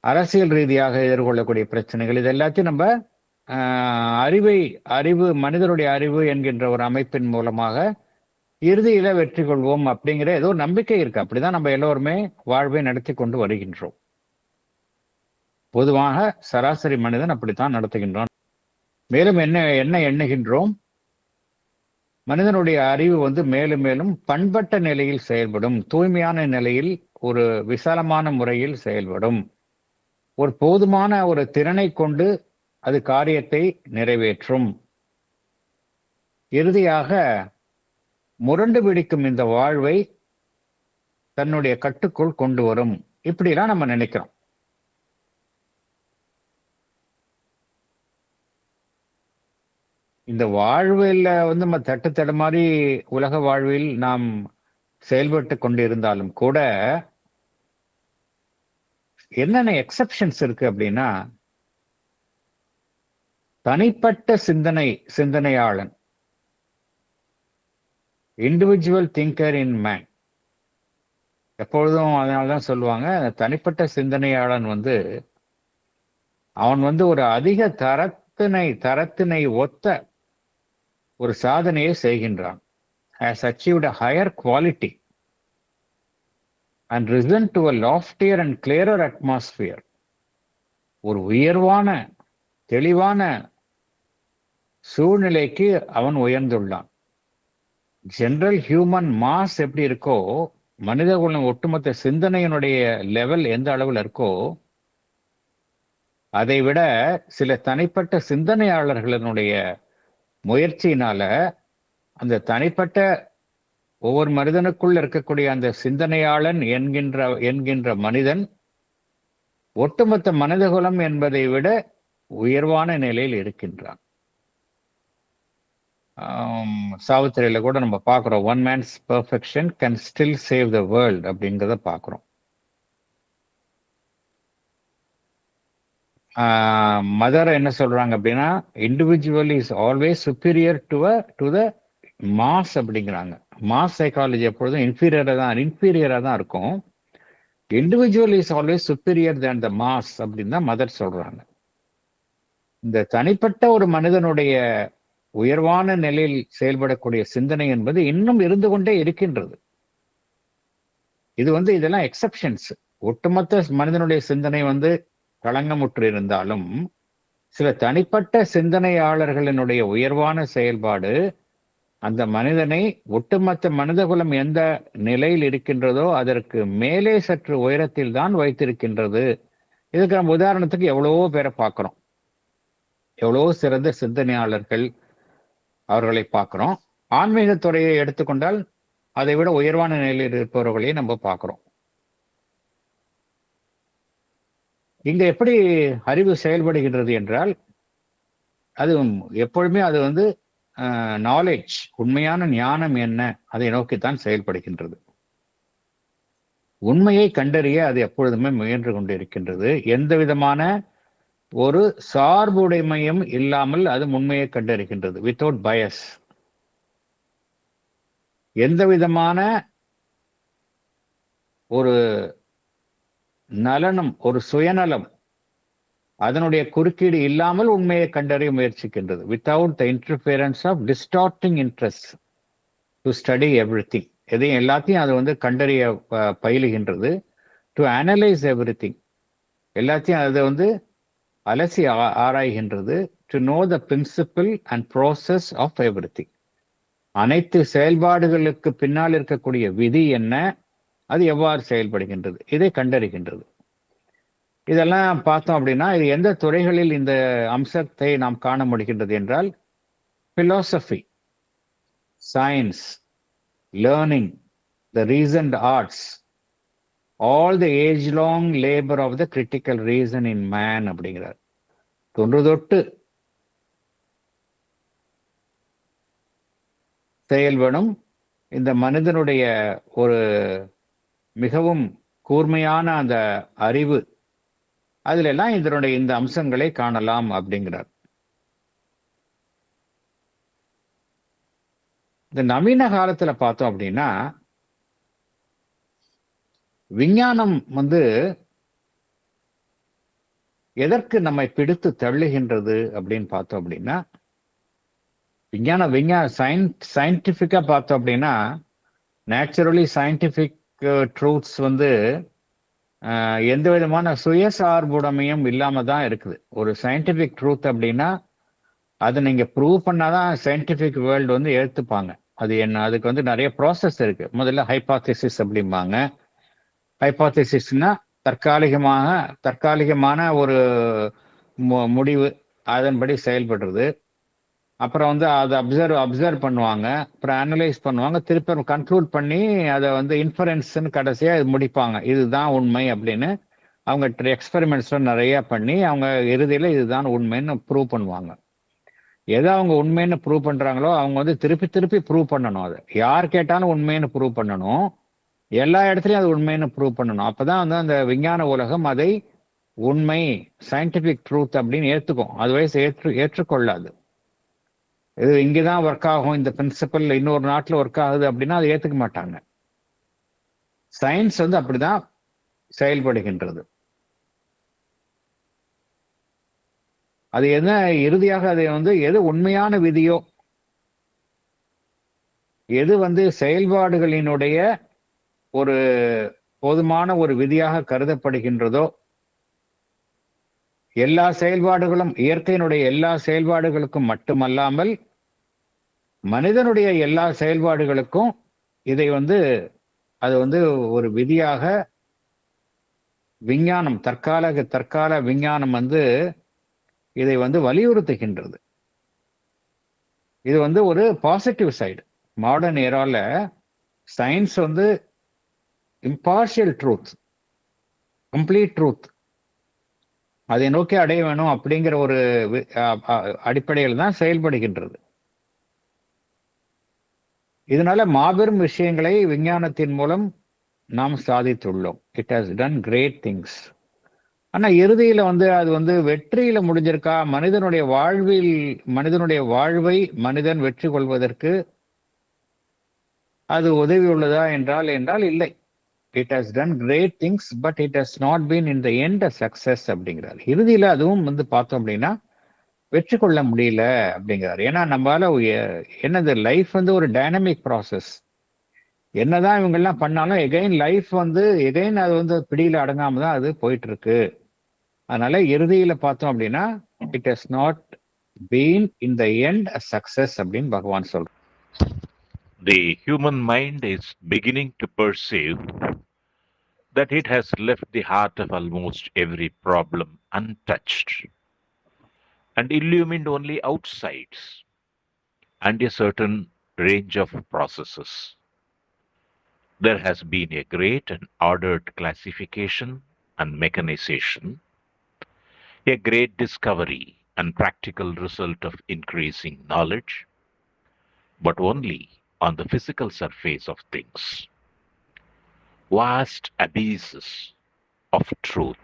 அரசியல் ரீதியாக எதிர்கொள்ளக்கூடிய பிரச்சனைகள், இது எல்லாத்தையும் நம்ம மனிதனுடைய அறிவு என்கின்ற ஒரு அமைப்பின் மூலமாக இறுதியில வெற்றி கொள்வோம் அப்படிங்கிற ஏதோ நம்பிக்கை இருக்கு. அப்படிதான் நம்ம எல்லோருமே வாழ்வை நடத்தி கொண்டு வருகின்றோம். பொதுவாக சராசரி மனிதன் அப்படித்தான் நடத்துகின்றான். மேலும் என்ன எண்ணுகின்றோம்? மனிதனுடைய அறிவு வந்து மேலும் மேலும் பண்பட்ட நிலையில் செயல்படும், தூய்மையான நிலையில் ஒரு விசாலமான முறையில் செயல்படும், ஒரு போதுமான ஒரு திறனை கொண்டு அது காரியத்தை நிறைவேற்றும். இறுதியாக முரண்டு பிடிக்கும் இந்த வாழ்வை தன்னுடைய கட்டுக்குள் கொண்டு வரும். இப்படிலாம் நம்ம நினைக்கிறோம். இந்த வாழ்வில் வந்து நம்ம தட்டுத்தடுமாறி உலக வாழ்வில் நாம் செயல்பட்டு கொண்டிருந்தாலும் கூட என்னென்ன எக்ஸப்ஷன்ஸ் இருக்கு அப்படின்னா, தனிப்பட்ட சிந்தனையாளன் இண்டிவிஜுவல் திங்கர் இன் மேன். எப்பொழுதும் அதனால்தான் சொல்லுவாங்க, தனிப்பட்ட சிந்தனையாளன் வந்து அவன் வந்து ஒரு அதிக தரத்தினை ஒத்த ஒரு சாதனையை செய்கின்றான். has achieved a higher quality and risen to a loftier and clearer atmosphere. ஒரு உயர்வான தெளிவான சூழ்நிலைக்கு அவன் உயர்ந்துள்ளான். ஜெனரல் ஹியூமன் மாஸ் எப்படி இருக்கோ, மனித குலம் ஒட்டுமொத்த சிந்தனையினுடைய லெவல் எந்த அளவில் இருக்கோ, அதை விட சில தனிப்பட்ட சிந்தனையாளர்களினுடைய முயற்சியினால அந்த தனிப்பட்ட ஒவ்வொரு மனிதனுக்குள் இருக்கக்கூடிய அந்த சிந்தனையாளன் என்கின்ற மனிதன் ஒட்டுமொத்த மனிதகுலம் என்பதை விட உயர்வான நிலையில் இருக்கின்றான். சாவித்திரியில கூட நம்ம பார்க்கிறோம், one mens perfection can still save the world அப்படிங்கிறத பார்க்கிறோம். மதர் என்ன சொல்றாங்க அப்படின்னா, individual is always superior to the mass அப்படிங்கிறாங்க. மாஸ் சைக்காலஜி எப்பொழுதும் இன்ஃபீரியரா தான் இருக்கும். Individual is always superior than the mass அப்படின்னு தான் மதர் சொல்றாங்க. இந்த தனிப்பட்ட ஒரு மனிதனுடைய உயர்வான நிலையில் செயல்படக்கூடிய சிந்தனை என்பது இன்னும் இருந்து கொண்டே இருக்கின்றது. இது வந்து இதெல்லாம் எக்ஸப்ஷன்ஸ். ஒட்டுமொத்த மனிதனுடைய சிந்தனை வந்து களங்கமுற்று இருந்தாலும் சில தனிப்பட்ட சிந்தனையாளர்களினுடைய உயர்வான செயல்பாடு அந்த மனிதனை ஒட்டுமொத்த மனிதகுலம் எந்த நிலையில் இருக்கின்றதோ அதற்கு மேலே சற்று உயரத்தில் தான் வைத்திருக்கின்றது. இதுக்கு நம்ம உதாரணத்துக்கு எவ்வளவோ பேரை பார்க்கிறோம், எவ்வளவோ சிறந்த சிந்தனையாளர்கள், அவர்களை பார்க்கிறோம். ஆன்மீகத்துறையை எடுத்துக்கொண்டால் அதை விட உயர்வான நிலையில் இருப்பவர்களையும் நம்ம பார்க்கிறோம். இங்க எப்படி அறிவு செயல்படுகின்றது என்றால், அது எப்பொழுதுமே அது வந்து நாலேஜ், உண்மையான ஞானம் என்ன, அதை நோக்கித்தான் செயல்படுகின்றது. உண்மையை கண்டறிய அது எப்பொழுதுமே முயன்று கொண்டு இருக்கின்றது. எந்த விதமான ஒரு சார்புடைமையும் இல்லாமல் அது உண்மையை கண்டறிகின்றது, வித்தவுட் பயஸ். எந்த விதமான ஒரு நலனும் ஒரு சுயநலம் அதனுடைய குறுக்கீடு இல்லாமல் உண்மையை கண்டறிய முயற்சிக்கின்றது. Without the interference of distorting interest to study everything. எதையும் எல்லாத்தையும் அது வந்து கண்டறிய பயிலுகின்றது. டு அனலைஸ் எவ்ரிதிங், எல்லாத்தையும் அது வந்து அலசி ஆராய்கின்றது. To know the principle and process of everything. அனைத்து செயல்பாடுகளுக்கு பின்னால் இருக்கக்கூடிய விதி என்ன, அது எவ்வாறு செயல்படுகின்றது, இதை கண்டறிகின்றது. இதெல்லாம் பார்த்தோம் அப்படின்னா, இது எந்த துறைகளில் இந்த அம்சத்தை நாம் காண முடிகின்றது என்றால், philosophy, science, learning, the recent arts, all the age long labour of the critical reason in man அப்படிங்கிறார். தொன்று தொட்டு செயல்படும் இந்த மனிதனுடைய ஒரு மிகவும் கூர்மையான அந்த அறிவு, அதுல எல்லாம் இதனுடைய இந்த அம்சங்களை காணலாம் அப்படிங்கிறார். இந்த நவீன காலத்துல பார்த்தோம் அப்படின்னா, விஞ்ஞானம் வந்து எதற்கு நம்மை பிடித்து தள்ளுகின்றது அப்படின்னு பார்த்தோம் அப்படின்னா, சயின்டிபிக்கா பார்த்தோம் அப்படின்னா, நேச்சுரலி சயின்டிபிக் ட்ரூத்ஸ் வந்து எந்த விதமான சுயசார்புடைமையும் இல்லாம தான் இருக்குது. ஒரு சயின்டிபிக் ட்ரூத் அப்படின்னா அதை நீங்க ப்ரூவ் பண்ணாதான் சயின்டிபிக் வேர்ல்டு வந்து ஏற்றுப்பாங்க. அது என்ன, அதுக்கு வந்து நிறைய ப்ராசஸ் இருக்கு. முதல்ல ஹைபாத்தசிஸ் அப்படிம்பாங்க. ஹைபாத்தசிஸ்னா தற்காலிகமான ஒரு முடிவு, அதன்படி செயல்படுறது. அப்புறம் வந்து அதை அப்சர்வ் பண்ணுவாங்க, அப்புறம் அனலைஸ் பண்ணுவாங்க, திருப்பி கன்க்ளூட் பண்ணி அதை வந்து இன்ஃபரன்ஸ்ன்னு கடைசியா முடிப்பாங்க, இதுதான் உண்மை அப்படின்னு. அவங்க எக்ஸ்பெரிமெண்ட்ஸ்லாம் நிறைய பண்ணி அவங்க இறுதியில இதுதான் உண்மைன்னு ப்ரூவ் பண்ணுவாங்க. எதை அவங்க உண்மைன்னு ப்ரூவ் பண்றாங்களோ அவங்க வந்து திருப்பி ப்ரூவ் பண்ணணும். அதை யார் கேட்டாலும் உண்மைன்னு ப்ரூவ் பண்ணணும், எல்லா இடத்துலையும் அது உண்மைன்னு ப்ரூவ் பண்ணணும். அப்பதான் வந்து அந்த விஞ்ஞான உலகம் அதை உண்மை, சயின்டிபிக் ட்ரூத் அப்படின்னு ஏற்றுக்கும். அதுவே ஏற்றுக்கொள்ளாது. இது இங்கதான் ஒர்க் ஆகும், இந்த பிரின்சிபல் இன்னொரு நாட்டுல ஒர்க் ஆகுது அப்படின்னா அதை ஏத்துக்க மாட்டாங்க. சயின்ஸ் வந்து அப்படிதான் செயல்படுகின்றது. அது என்ன, இறுதியாக அதை வந்து எது உண்மையான விதியோ, எது வந்து செயல்பாடுகளினுடைய ஒரு போதுமான ஒரு விதியாக கருதப்படுகின்றதோ, எல்லா செயல்பாடுகளும் இயற்கையினுடைய எல்லா செயல்பாடுகளுக்கும் மட்டுமல்லாமல் மனிதனுடைய எல்லா செயல்பாடுகளுக்கும் இதை வந்து அது வந்து ஒரு விதியாக விஞ்ஞானம், தற்கால விஞ்ஞானம் வந்து இதை வந்து வலியுறுத்துகின்றது. இது வந்து ஒரு பாசிட்டிவ் சைடு. மாடர்ன் ஏரால சயின்ஸ் வந்து இம்பார்ஷியல் ட்ரூத், கம்ப்ளீட் ட்ரூத், அதை நோக்கி அடைய வேணும் அப்படிங்கிற ஒரு அடிப்படையில் தான் செயல்படுகின்றது. இதனால மாபெரும் விஷயங்களை விஞ்ஞானத்தின் மூலம் நாம் சாதித்துள்ளோம். It has done great things. ஆனா இறுதியில வந்து அது வந்து வெற்றியில முடிஞ்சிருக்கா? மனிதனுடைய வாழ்வை மனிதன் வெற்றி கொள்வதற்கு அது உதவி உள்ளதா என்றால் இல்லை. It has done great things, but it has not been in the end a success அப்படிங்கிறார். இறுதியில அதுவும் வந்து பார்த்தோம் அப்படின்னா வெற்றி கொள்ள முடியல அப்படிங்கிறார். ஏன்னா நம்மளால என்னது, லைஃப் வந்து ஒரு டைனமிக் ப்ராசஸ். என்னதான் இவங்க எல்லாம் பண்ணாலும் எகைன் லைஃப் வந்து எகைன் அது வந்து பிடியில அடங்காம தான் அது போயிட்டு இருக்கு. அதனால இறுதியில பார்த்தோம் அப்படின்னா it has not been in the end a success அப்படின்னு பகவான் சொல்றார். The human mind is beginning to perceive that it has left the heart of almost every problem untouched and illumined only outsides and a certain range of processes. There has been a great and ordered classification and mechanization, a great discovery and practical result of increasing knowledge, but only on the physical surface of things. Vast abysses of truth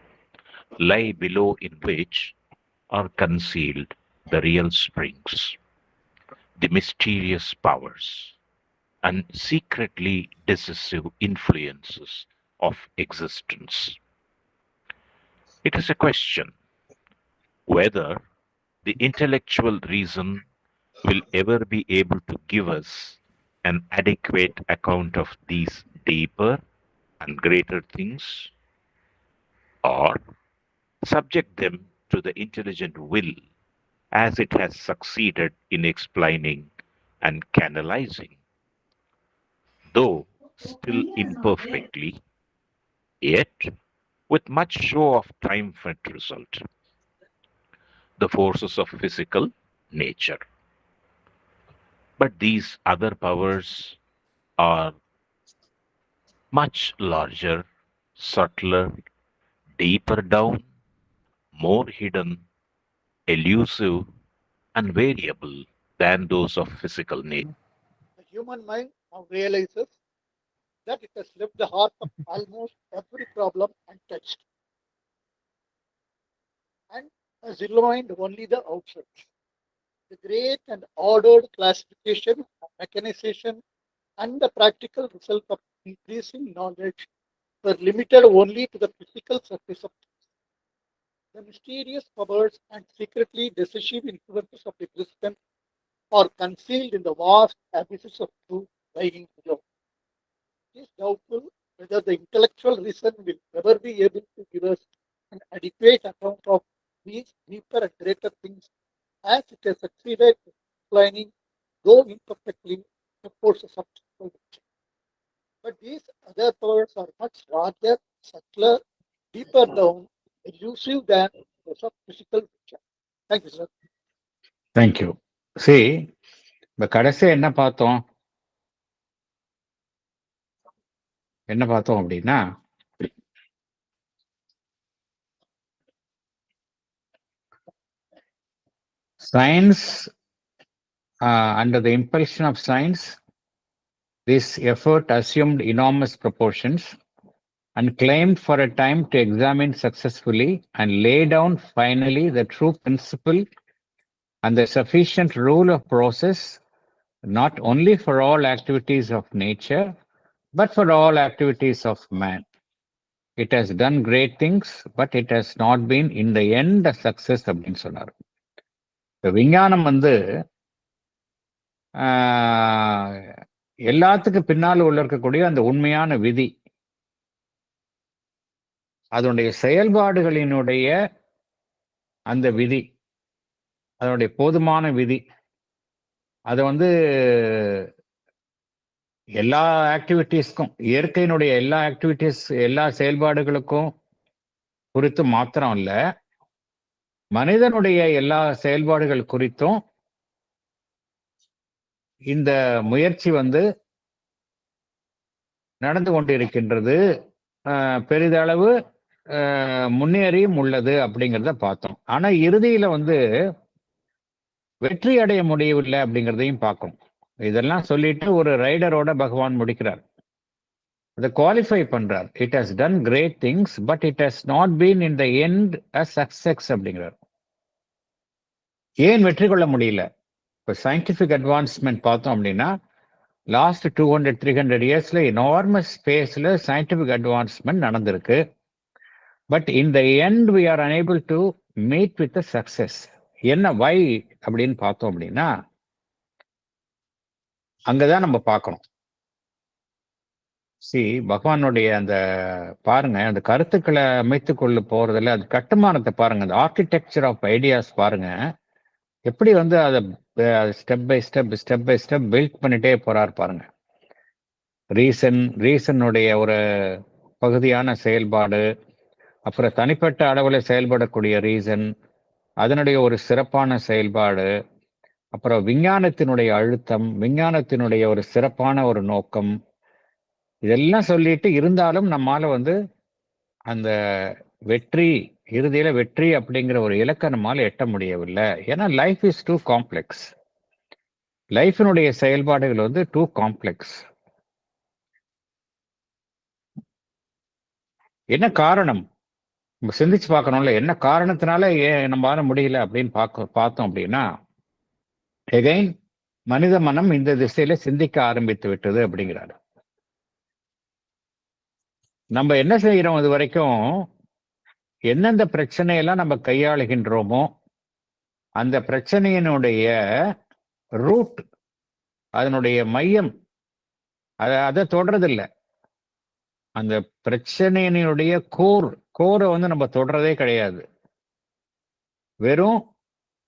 lie below, in which are concealed the real springs, the mysterious powers, and secretly decisive influences of existence. It is a question whether the intellectual reason will ever be able to give us an adequate account of these deeper and greater things, or subject them to the intelligent will as it has succeeded in explaining and canalizing, though still imperfectly, yet with much show of triumphant result, the forces of physical nature. But these other powers are much larger, subtler, deeper down, more hidden, elusive, and variable than those of physical nature. The human mind now realizes that it has left the heart of almost every problem untouched and has illumined only the outside. The great and ordered classification, mechanization, and the practical result of increasing knowledge were limited only to the physical surface of things. The mysterious powers and secretly decisive influences of existence are concealed in the vast abysses of truth lying below. It is doubtful whether the intellectual reason will ever be able to give us an adequate account of these deeper and greater things as it has succeeded in explaining, though imperfectly, the forces of physical nature. But these other powers are much larger, subtler, deeper down, elusive than those of physical nature. Thank you, sir. Thank you. சரி, இப்ப கடைசியா என்ன பார்த்தோம் அப்படின்னா, science, under the impulsion of science, this effort assumed enormous proportions and claimed for a time to examine successfully and lay down finally the true principle and the sufficient rule of process not only for all activities of nature but for all activities of man. It has done great things, but it has not been in the end a success அப்படின்னு சொன்னார். விஞ்ஞானம் வந்து எல்லாத்துக்கும் பின்னால் உள்ள இருக்கக்கூடிய அந்த உண்மையான விதி, அதனுடைய செயல்பாடுகளினுடைய அந்த விதி, அதனுடைய போதுமான விதி, அதை வந்து எல்லா ஆக்டிவிட்டீஸ்க்கும், இயற்கையினுடைய எல்லா ஆக்டிவிட்டீஸ், எல்லா செயல்பாடுகளுக்கும் குறித்து மாத்திரம் இல்ல, மனிதனுடைய எல்லா செயல்பாடுகள் குறித்தும் இந்த முயற்சி வந்து நடந்து கொண்டிருக்கின்றது, பெரிதளவு முன்னேறியும் உள்ளது அப்படிங்கிறத பார்த்தோம். ஆனா இறுதியில வந்து வெற்றி அடைய முடியவில்லை அப்படிங்கிறதையும் பார்க்கணும். இதெல்லாம் சொல்லிட்டு ஒரு ரைடரோட பகவான் முடிக்கிறார், அதை குவாலிஃபை பண்றார். It has done great things but it has not been in the end a success அப்படிங்கிறார். ஏன் வெற்றி கொள்ள முடியல? இப்போ சயின்டிபிக் அட்வான்ஸ்மெண்ட் பார்த்தோம் அப்படின்னா லாஸ்ட் 200-300 இயர்ஸ்ல எனார்மஸ் ஸ்பேஸ்ல சயின்டிபிக் அட்வான்ஸ்மெண்ட் நடந்திருக்கு. But in the end we are unable to meet with success. என்ன வை அப்படின்னு பார்த்தோம் அப்படின்னா அங்கதான் நம்ம பார்க்கணும். பகவானுடைய அந்த பாருங்க, அந்த கருத்துக்களை அமைத்துக் கொள்ள போறதுல அது கட்டுமானத்தை பாருங்க, அந்த ஆர்கிடெக்சர் ஆஃப் ஐடியாஸ் பாருங்க, எப்படி வந்து அதை ஸ்டெப் பை ஸ்டெப் பில்ட் பண்ணிட்டே போறார் பாருங்க. ரீசனுடைய ஒரு பகுதியான செயல்பாடு, அப்புறம் தனிப்பட்ட அளவில் செயல்படக்கூடிய ரீசன், அதனுடைய ஒரு சிறப்பான செயல்பாடு, அப்புறம் விஞ்ஞானத்தினுடைய அழுத்தம், விஞ்ஞானத்தினுடைய ஒரு சிறப்பான ஒரு நோக்கம், இதெல்லாம் சொல்லிட்டு இருந்தாலும் நம்மால வந்து அந்த வெற்றி, இறுதியில வெற்றி அப்படிங்கிற ஒரு இலக்கை நம்மால எட்ட முடியவில்லை. ஏன்னா லைஃப் இஸ் டூ காம்ப்ளெக்ஸ். லைஃபினுடைய செயல்பாடுகள் வந்து டூ காம்ப்ளெக்ஸ். என்ன காரணம் நம்ம சிந்திச்சு பார்க்கணும்ல, என்ன காரணத்தினால நம்மளால முடியல அப்படின்னு பார்த்தோம் அப்படின்னா, எகைன் மனித மனம் இந்த திசையில சிந்திக்க ஆரம்பித்து விட்டது அப்படிங்கிறாரு. நம்ம என்ன செய்யறோம், இது வரைக்கும் எந்தெந்த பிரச்சனையெல்லாம் நம்ம கையாளுகின்றோமோ அந்த பிரச்சனையினுடைய ரூட், அதனுடைய மையம், அதை தொடறதில்லை. அந்த பிரச்சனையினுடைய கோரை வந்து நம்ம தொடறதே கிடையாது. வெறும்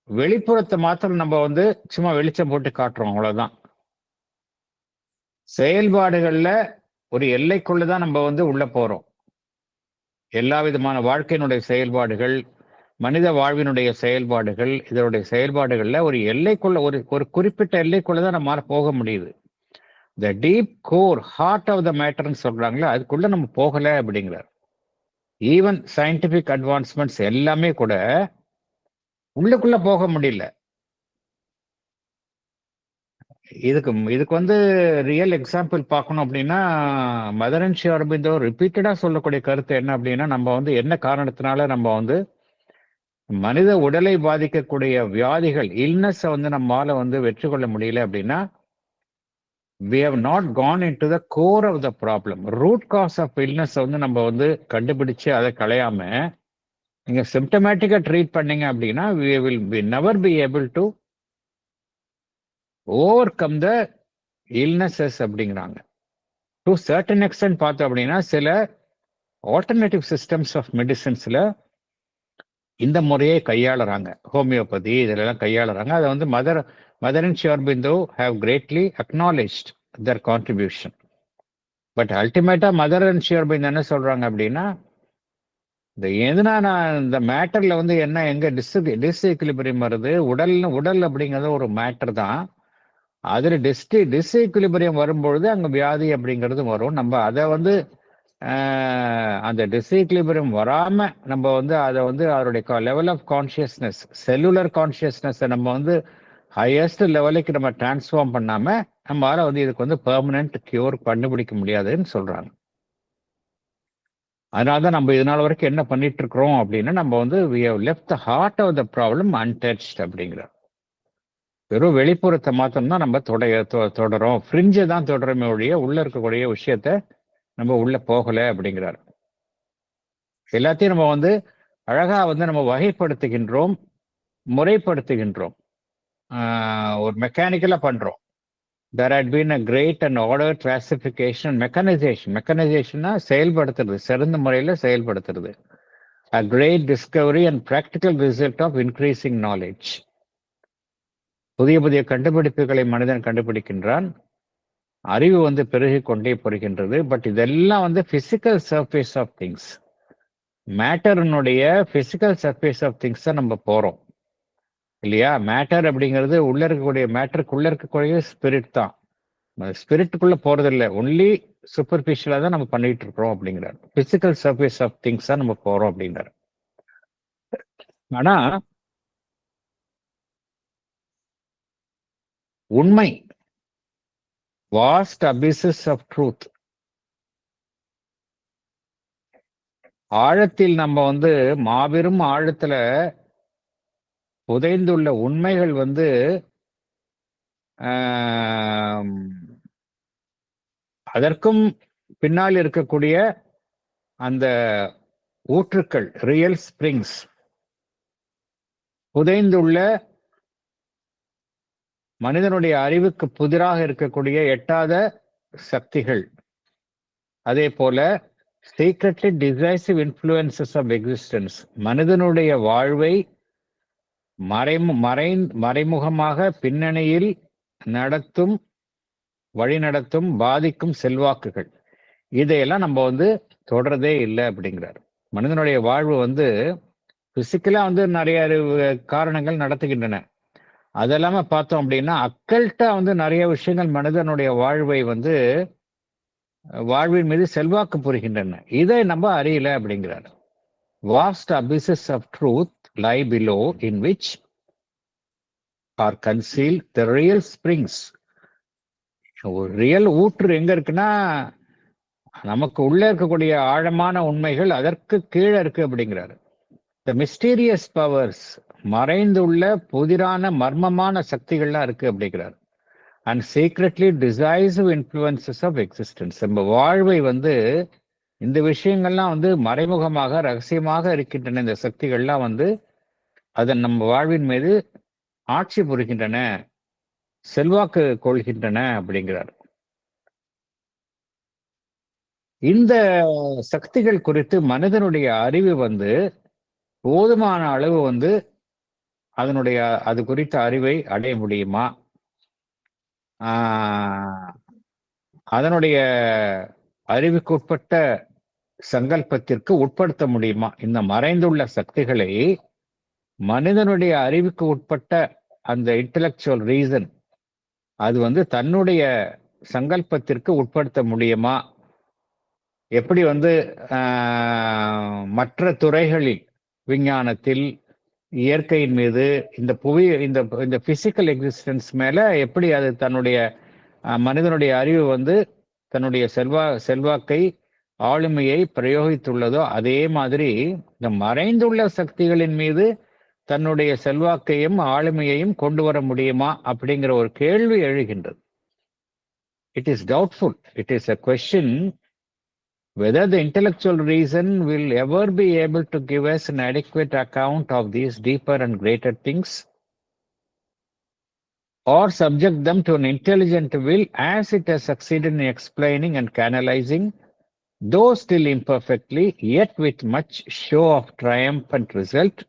வெளிப்புறத்தை மாத்திரம் நம்ம வந்து சும்மா வெளிச்சம் போட்டு காட்டுறோம், அவ்வளவுதான். செயல்பாடுகள்ல ஒரு எல்லைக்குள்ளதான் நம்ம வந்து உள்ள போறோம். எல்லா விதமான வாழ்க்கையினுடைய செயல்பாடுகள், மனித வாழ்வினுடைய செயல்பாடுகள், இதனுடைய செயல்பாடுகள்ல ஒரு எல்லைக்குள்ள, ஒரு குறிப்பிட்ட எல்லைக்குள்ளதான் நம்மளால போக முடியுது. The deep core, heart of the மேட்டர்ன்னு சொல்றாங்களே, அதுக்குள்ள நம்ம போகல அப்படிங்கிறார். ஈவன் சயின்டிபிக் அட்வான்ஸ்மெண்ட்ஸ் எல்லாமே கூட உள்ளுக்குள்ள போக முடியல. இதுக்கு வந்து ரியல் எக்ஸாம்பிள் பார்க்கணும் அப்படின்னா, மதர் அண்ட் ஸ்ரீ அரபிந்தோ ரிப்பீட்டடா சொல்லக்கூடிய கருத்து என்ன அப்படின்னா, நம்ம வந்து என்ன காரணத்தினால நம்ம வந்து மனித உடலை பாதிக்கக்கூடிய வியாதிகள், இல்னஸை வந்து நம்மால வந்து வெற்றி கொள்ள முடியல அப்படின்னா, we have not gone into the core of the problem. root cause of illness வந்து நம்ம வந்து கண்டுபிடிச்சு அதை களையாம நீங்க சிம்டமேட்டிக்கா ட்ரீட் பண்ணீங்க அப்படின்னா we will never be able to overcome the illnesses அப்படிங்கிறாங்க. டு சர்டன் எக்ஸ்டென்ட் பார்த்தோம் அப்படின்னா சில ஆல்டர்னேட்டிவ் சிஸ்டம்ஸ் ஆஃப் மெடிசின்ஸ்ல இந்த முறையை கையாளுறாங்க, ஹோமியோபதி இதெல்லாம் கையாளுறாங்க. அதை வந்து mother and Shri Aurobindo have greatly acknowledged their contribution. But அல்டிமேட்டா மதர் அண்ட் ஸ்ரீ அரபிந்தோ என்ன சொல்றாங்க அப்படின்னா, இந்த மேட்டர்ல வந்து என்ன எங்க டிஸ்இக்லிபிரியம் வருது, உடல் அப்படிங்கிறது ஒரு மேட்டர் தான். அதுல டிஸ்இக்லிபிரியம் வரும்பொழுது அங்க வியாதி அப்படிங்கிறது வரும். நம்ம அதை வந்து அந்த டிஸ்இக்லிபிரியம் வராம நம்ம வந்து அதை வந்து அதோடைய level of consciousness, cellular consciousness நம்ம வந்து ஹையஸ்ட் லெவலுக்கு நம்ம டிரான்ஸ்ஃபார்ம் பண்ணாம நம்மளால வந்து இதுக்கு வந்து பெர்மனன்ட் கியூர் கண்டுபிடிக்க முடியாதுன்னு சொல்றாங்க. அதனாலதான் நம்ம இதனால வரைக்கும் என்ன பண்ணிட்டு இருக்கிறோம் அப்படின்னா, நம்ம வந்து we have left the heart of the problem untouched அப்படிங்கிறார். வெறும் வெளிப்புறத்தை மாத்திரம் தான் நம்ம தொடரும், ஃப்ரிஞ்சை தான் தொடருமே ஒழிய உள்ள இருக்கக்கூடிய விஷயத்த நம்ம உள்ள போகல அப்படிங்கிறார். எல்லாத்தையும் நம்ம வந்து அழகா வந்து நம்ம வகைப்படுத்துகின்றோம், முறைப்படுத்துகின்றோம், ஒரு மெக்கானிக்கலா பண்றோம். There had been a great and ordered classification and mechanization. Mechanization செயல்படுத்துறது, சிறந்த முறையில செயல்படுத்துறது. A great discovery and practical result of increasing knowledge. புதிய புதிய கண்டுபிடிப்புகளை மனிதன் கண்டுபிடிக்கின்றான், அறிவு வந்து பெருகி கொண்டே போகின்றது. பட் இதெல்லாம் வந்து பிசிக்கல் சர்ஃபேஸ் ஆஃப் திங்ஸ், மேட்டர்னுடைய பிசிக்கல் சர்ஃபேஸ் ஆஃப் திங்ஸ் தான் நம்ம போறோம் இல்லையா? மேட்டர் அப்படிங்கிறது உள்ள இருக்கக்கூடிய மேட்டருக்குள்ள இருக்கக்கூடிய ஸ்பிரிட் தான். ஸ்பிரிட்டுக்குள்ள போறது இல்லை, ஒன்லி சூப்பர்ஃபிஷியலா தான் நம்ம பண்ணிட்டு இருக்கிறோம் அப்படிங்கிறார். பிசிக்கல் சர்ஃபேஸ் ஆஃப் திங்ஸ் தான் நம்ம போறோம் அப்படிங்கிறார். ஆனா உண்மை, வாஸ்ட் அபிசஸ் ஆஃப் ட்ரூத், ஆழத்தில் நம்ம வந்து மாபெரும் ஆழத்துல புதைந்துள்ள உண்மைகள் வந்து அதற்கும் பின்னால் இருக்கக்கூடிய அந்த ஊற்றுக்கள், ரியல் ஸ்பிரிங்ஸ், புதைந்துள்ள மனிதனுடைய அறிவுக்கு புதிராக இருக்கக்கூடிய எட்டாத சக்திகள், அதே போல secretly decisive influences of existence, மனிதனுடைய வாழ்வை மறைமுகமாக பின்னணியில் நடத்தும், வழிநடத்தும், பாதிக்கும் செல்வாக்குகள், இதையெல்லாம் நம்ம வந்து தொடர்றதே இல்லை அப்படிங்கிறார். மனிதனுடைய வாழ்வு வந்து பிசிக்கலா வந்து நிறைய காரணங்கள் நடத்துகின்றன. அதெல்லாம பார்த்தோம் அப்படின்னா அக்கல்ட்டா வந்து நிறைய விஷயங்கள் மனிதனுடைய வாழ்வை வந்து வாழ்வின் மீது செல்வாக்கு புரிகின்றன. இதை நம்ம அறியல அப்படிங்கிறார். Vast abysses of truth lie below in which are concealed the real springs. ஒரு ரியல் ஊற்று எங்க இருக்குன்னா நமக்கு உள்ள இருக்கக்கூடிய ஆழமான உண்மைகள் அதற்கு கீழே இருக்கு அப்படிங்கிறாரு. The mysterious powers, மறைந்துள்ள புதிரான மர்மமான சக்திகள்லாம் இருக்கு அப்படிங்கிறார். And secretly decisive influences of existence, நம்ம வாழ்வை வந்து இந்த விஷயங்கள்லாம் வந்து மறைமுகமாக ரகசியமாக இருக்கின்றன. இந்த சக்திகள்லாம் வந்து அதன் நம்ம வாழ்வின் மீது ஆட்சி புரிகின்றன, செல்வாக்கு கொள்கின்றன அப்படிங்கிறார். இந்த சக்திகள் குறித்து மனிதனுடைய அறிவு வந்து போதுமான அளவு வந்து அது குறித்த அறிவை அடைய முடியுமா? அதனுடைய அறிவுக்குட்பட்ட சங்கல்பத்திற்கு உட்படுத்த முடியுமா? இந்த மறைந்துள்ள சக்திகளை மனிதனுடைய அறிவுக்கு உட்பட்ட அந்த இன்டெலெக்சுவல் ரீசன் அது வந்து தன்னுடைய சங்கல்பத்திற்கு உட்படுத்த முடியுமா? எப்படி வந்து மற்ற துறைகளில், விஞ்ஞானத்தில், இயற்கையின் மீது, இந்த புவி, இந்த பிசிக்கல் எக்ஸிஸ்டன்ஸ் மேல எப்படி அது தன்னுடைய மனிதனுடைய அறிவு வந்து தன்னுடைய செல்வாக்கை, ஆளுமையை பிரயோகித்துள்ளதோ அதே மாதிரி இந்த மறைந்துள்ள சக்திகளின் மீது தன்னுடைய செல்வாக்கையும் ஆளுமையையும் கொண்டு வர முடியுமா அப்படிங்கிற ஒரு கேள்வி எழுகின்றது. It is doubtful. It is a question whether the intellectual reason will ever be able to give us an adequate account of these deeper and greater things, or subject them to an intelligent will as it has succeeded in explaining and canalizing, though still imperfectly, yet with much show of triumphant result,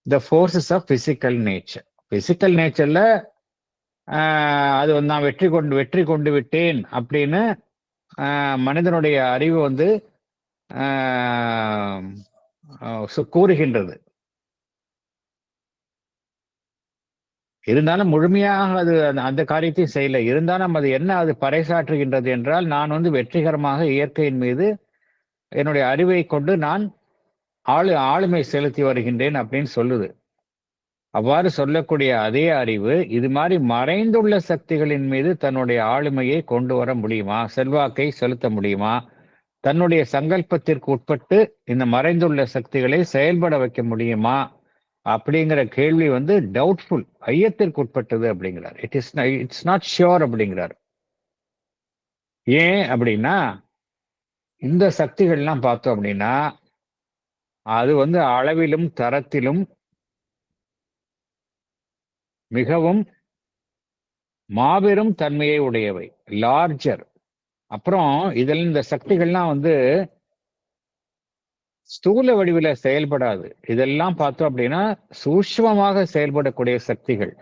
the forces of physical nature. Physical natureல அது வந்து நான் வெற்றி கொண்டு விட்டேன் அப்படின்னு மனிதனுடைய அறிவு வந்து கூறுகின்றது. இருந்தாலும் முழுமையாக அது அந்த காரியத்தையும் செய்யல. இருந்தாலும் அது என்ன அது பறைசாற்றுகின்றது என்றால், நான் வந்து வெற்றிகரமாக இயற்கையின் மீது என்னுடைய அறிவை கொண்டு நான் ஆளுமை செலுத்தி வருகின்றேன் அப்படின்னு சொல்லுது. அவ்வாறு சொல்லக்கூடிய அதே அறிவு இது மாதிரி மறைந்துள்ள சக்திகளின் மீது தன்னுடைய ஆளுமையை கொண்டு வர முடியுமா? செல்வாக்கை செலுத்த முடியுமா? தன்னுடைய சங்கல்பத்திற்கு உட்பட்டு இந்த மறைந்துள்ள சக்திகளை செயல்பட வைக்க முடியுமா அப்படிங்கிற கேள்வி வந்து டவுட்ஃபுல், ஐயத்திற்கு உட்பட்டது அப்படிங்கிறார். இட்ஸ் நாட் ஷியோர் அப்படிங்கிறார். ஏன் அப்படின்னா இந்த சக்திகள்லாம் பார்த்தோம் அப்படின்னா அது வந்து அளவிலும் தரத்திலும் மிகவும் மாபெரும் தன்மையை உடையவை, லார்ஜர். அப்புறம் இதில் இந்த சக்திகள்லாம் வந்து ஸ்தூல வடிவில செயல்படாது. இதெல்லாம் பார்த்தோம் அப்படின்னா சூட்சுமமாக செயல்படக்கூடிய சக்திகள்,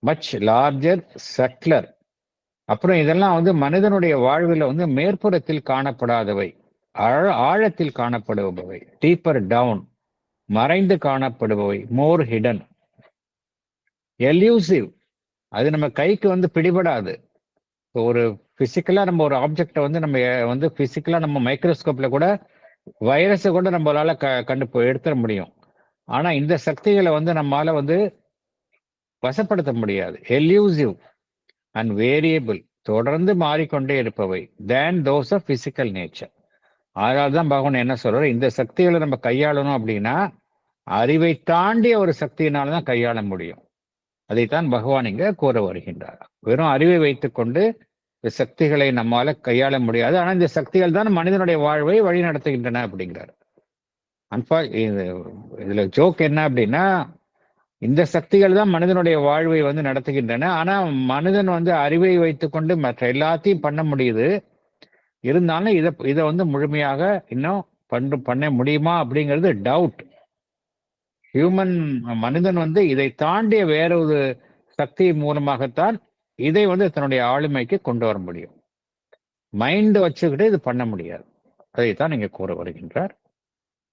மச் லார்ஜர், சட்லர். அப்புறம் இதெல்லாம் வந்து மனிதனுடைய வாழ்வில் வந்து மேற்புறத்தில் காணப்படாதவை, ஆழத்தில் காணப்படுபவை, டீப்பர் டவுன், மறைந்து காணப்படுபவை, மோர் ஹிடன், எல்யூசிவ். அது நம்ம கைக்கு வந்து பிடிபடாது. ஒரு பிசிக்கலா நம்ம ஒரு ஆப்ஜெக்டை வந்து நம்ம வந்து பிசிக்கலா நம்ம மைக்ரோஸ்கோப்ல கூட வைரஸை கூட நம்மளால எடுத்துட முடியும். ஆனா இந்த சக்திகளை வந்து நம்மளால வந்து வசப்படுத்த முடியாது. எல்யூசிவ் அண்ட் வேரியபிள், தொடர்ந்து மாறிக்கொண்டே இருப்பவை, then those of physical nature. அதனால தான் பகவான் என்ன சொல்றாரு, இந்த சக்திகளை நம்ம கையாளணும் அப்படின்னா அறிவை தாண்டிய ஒரு சக்தியினால்தான் கையாள முடியும். அதைத்தான் பகவான் இங்க கூற வருகின்றார். வெறும் அறிவை வைத்துக்கொண்டு இந்த சக்திகளை நம்மால கையாள முடியாது. ஆனா இந்த சக்திகள் தான் மனிதனுடைய வாழ்வை வழி நடத்துகின்றன அப்படிங்கிறார். இதுல ஜோக் என்ன அப்படின்னா, இந்த சக்திகள் தான் மனிதனுடைய வாழ்வை வந்து நடத்துகின்றன. ஆனா மனிதன் வந்து அறிவை வைத்துக்கொண்டு மற்ற எல்லாத்தையும் பண்ண முடியுது. இருந்தாலும் இதை வந்து முழுமையாக இன்னும் பண்ண முடியுமா அப்படிங்கிறது டவுட். மனிதன் வந்து இதை தாண்டிய வேற ஒரு சக்தி மூலமாகத்தான் இதை வந்து தன்னுடைய ஆளுமைக்கு கொண்டு வர முடியும். மைண்ட் வச்சுக்கிட்டு இது பண்ண முடியாது. அதைத்தான் நீங்க கூற வருகின்றார்.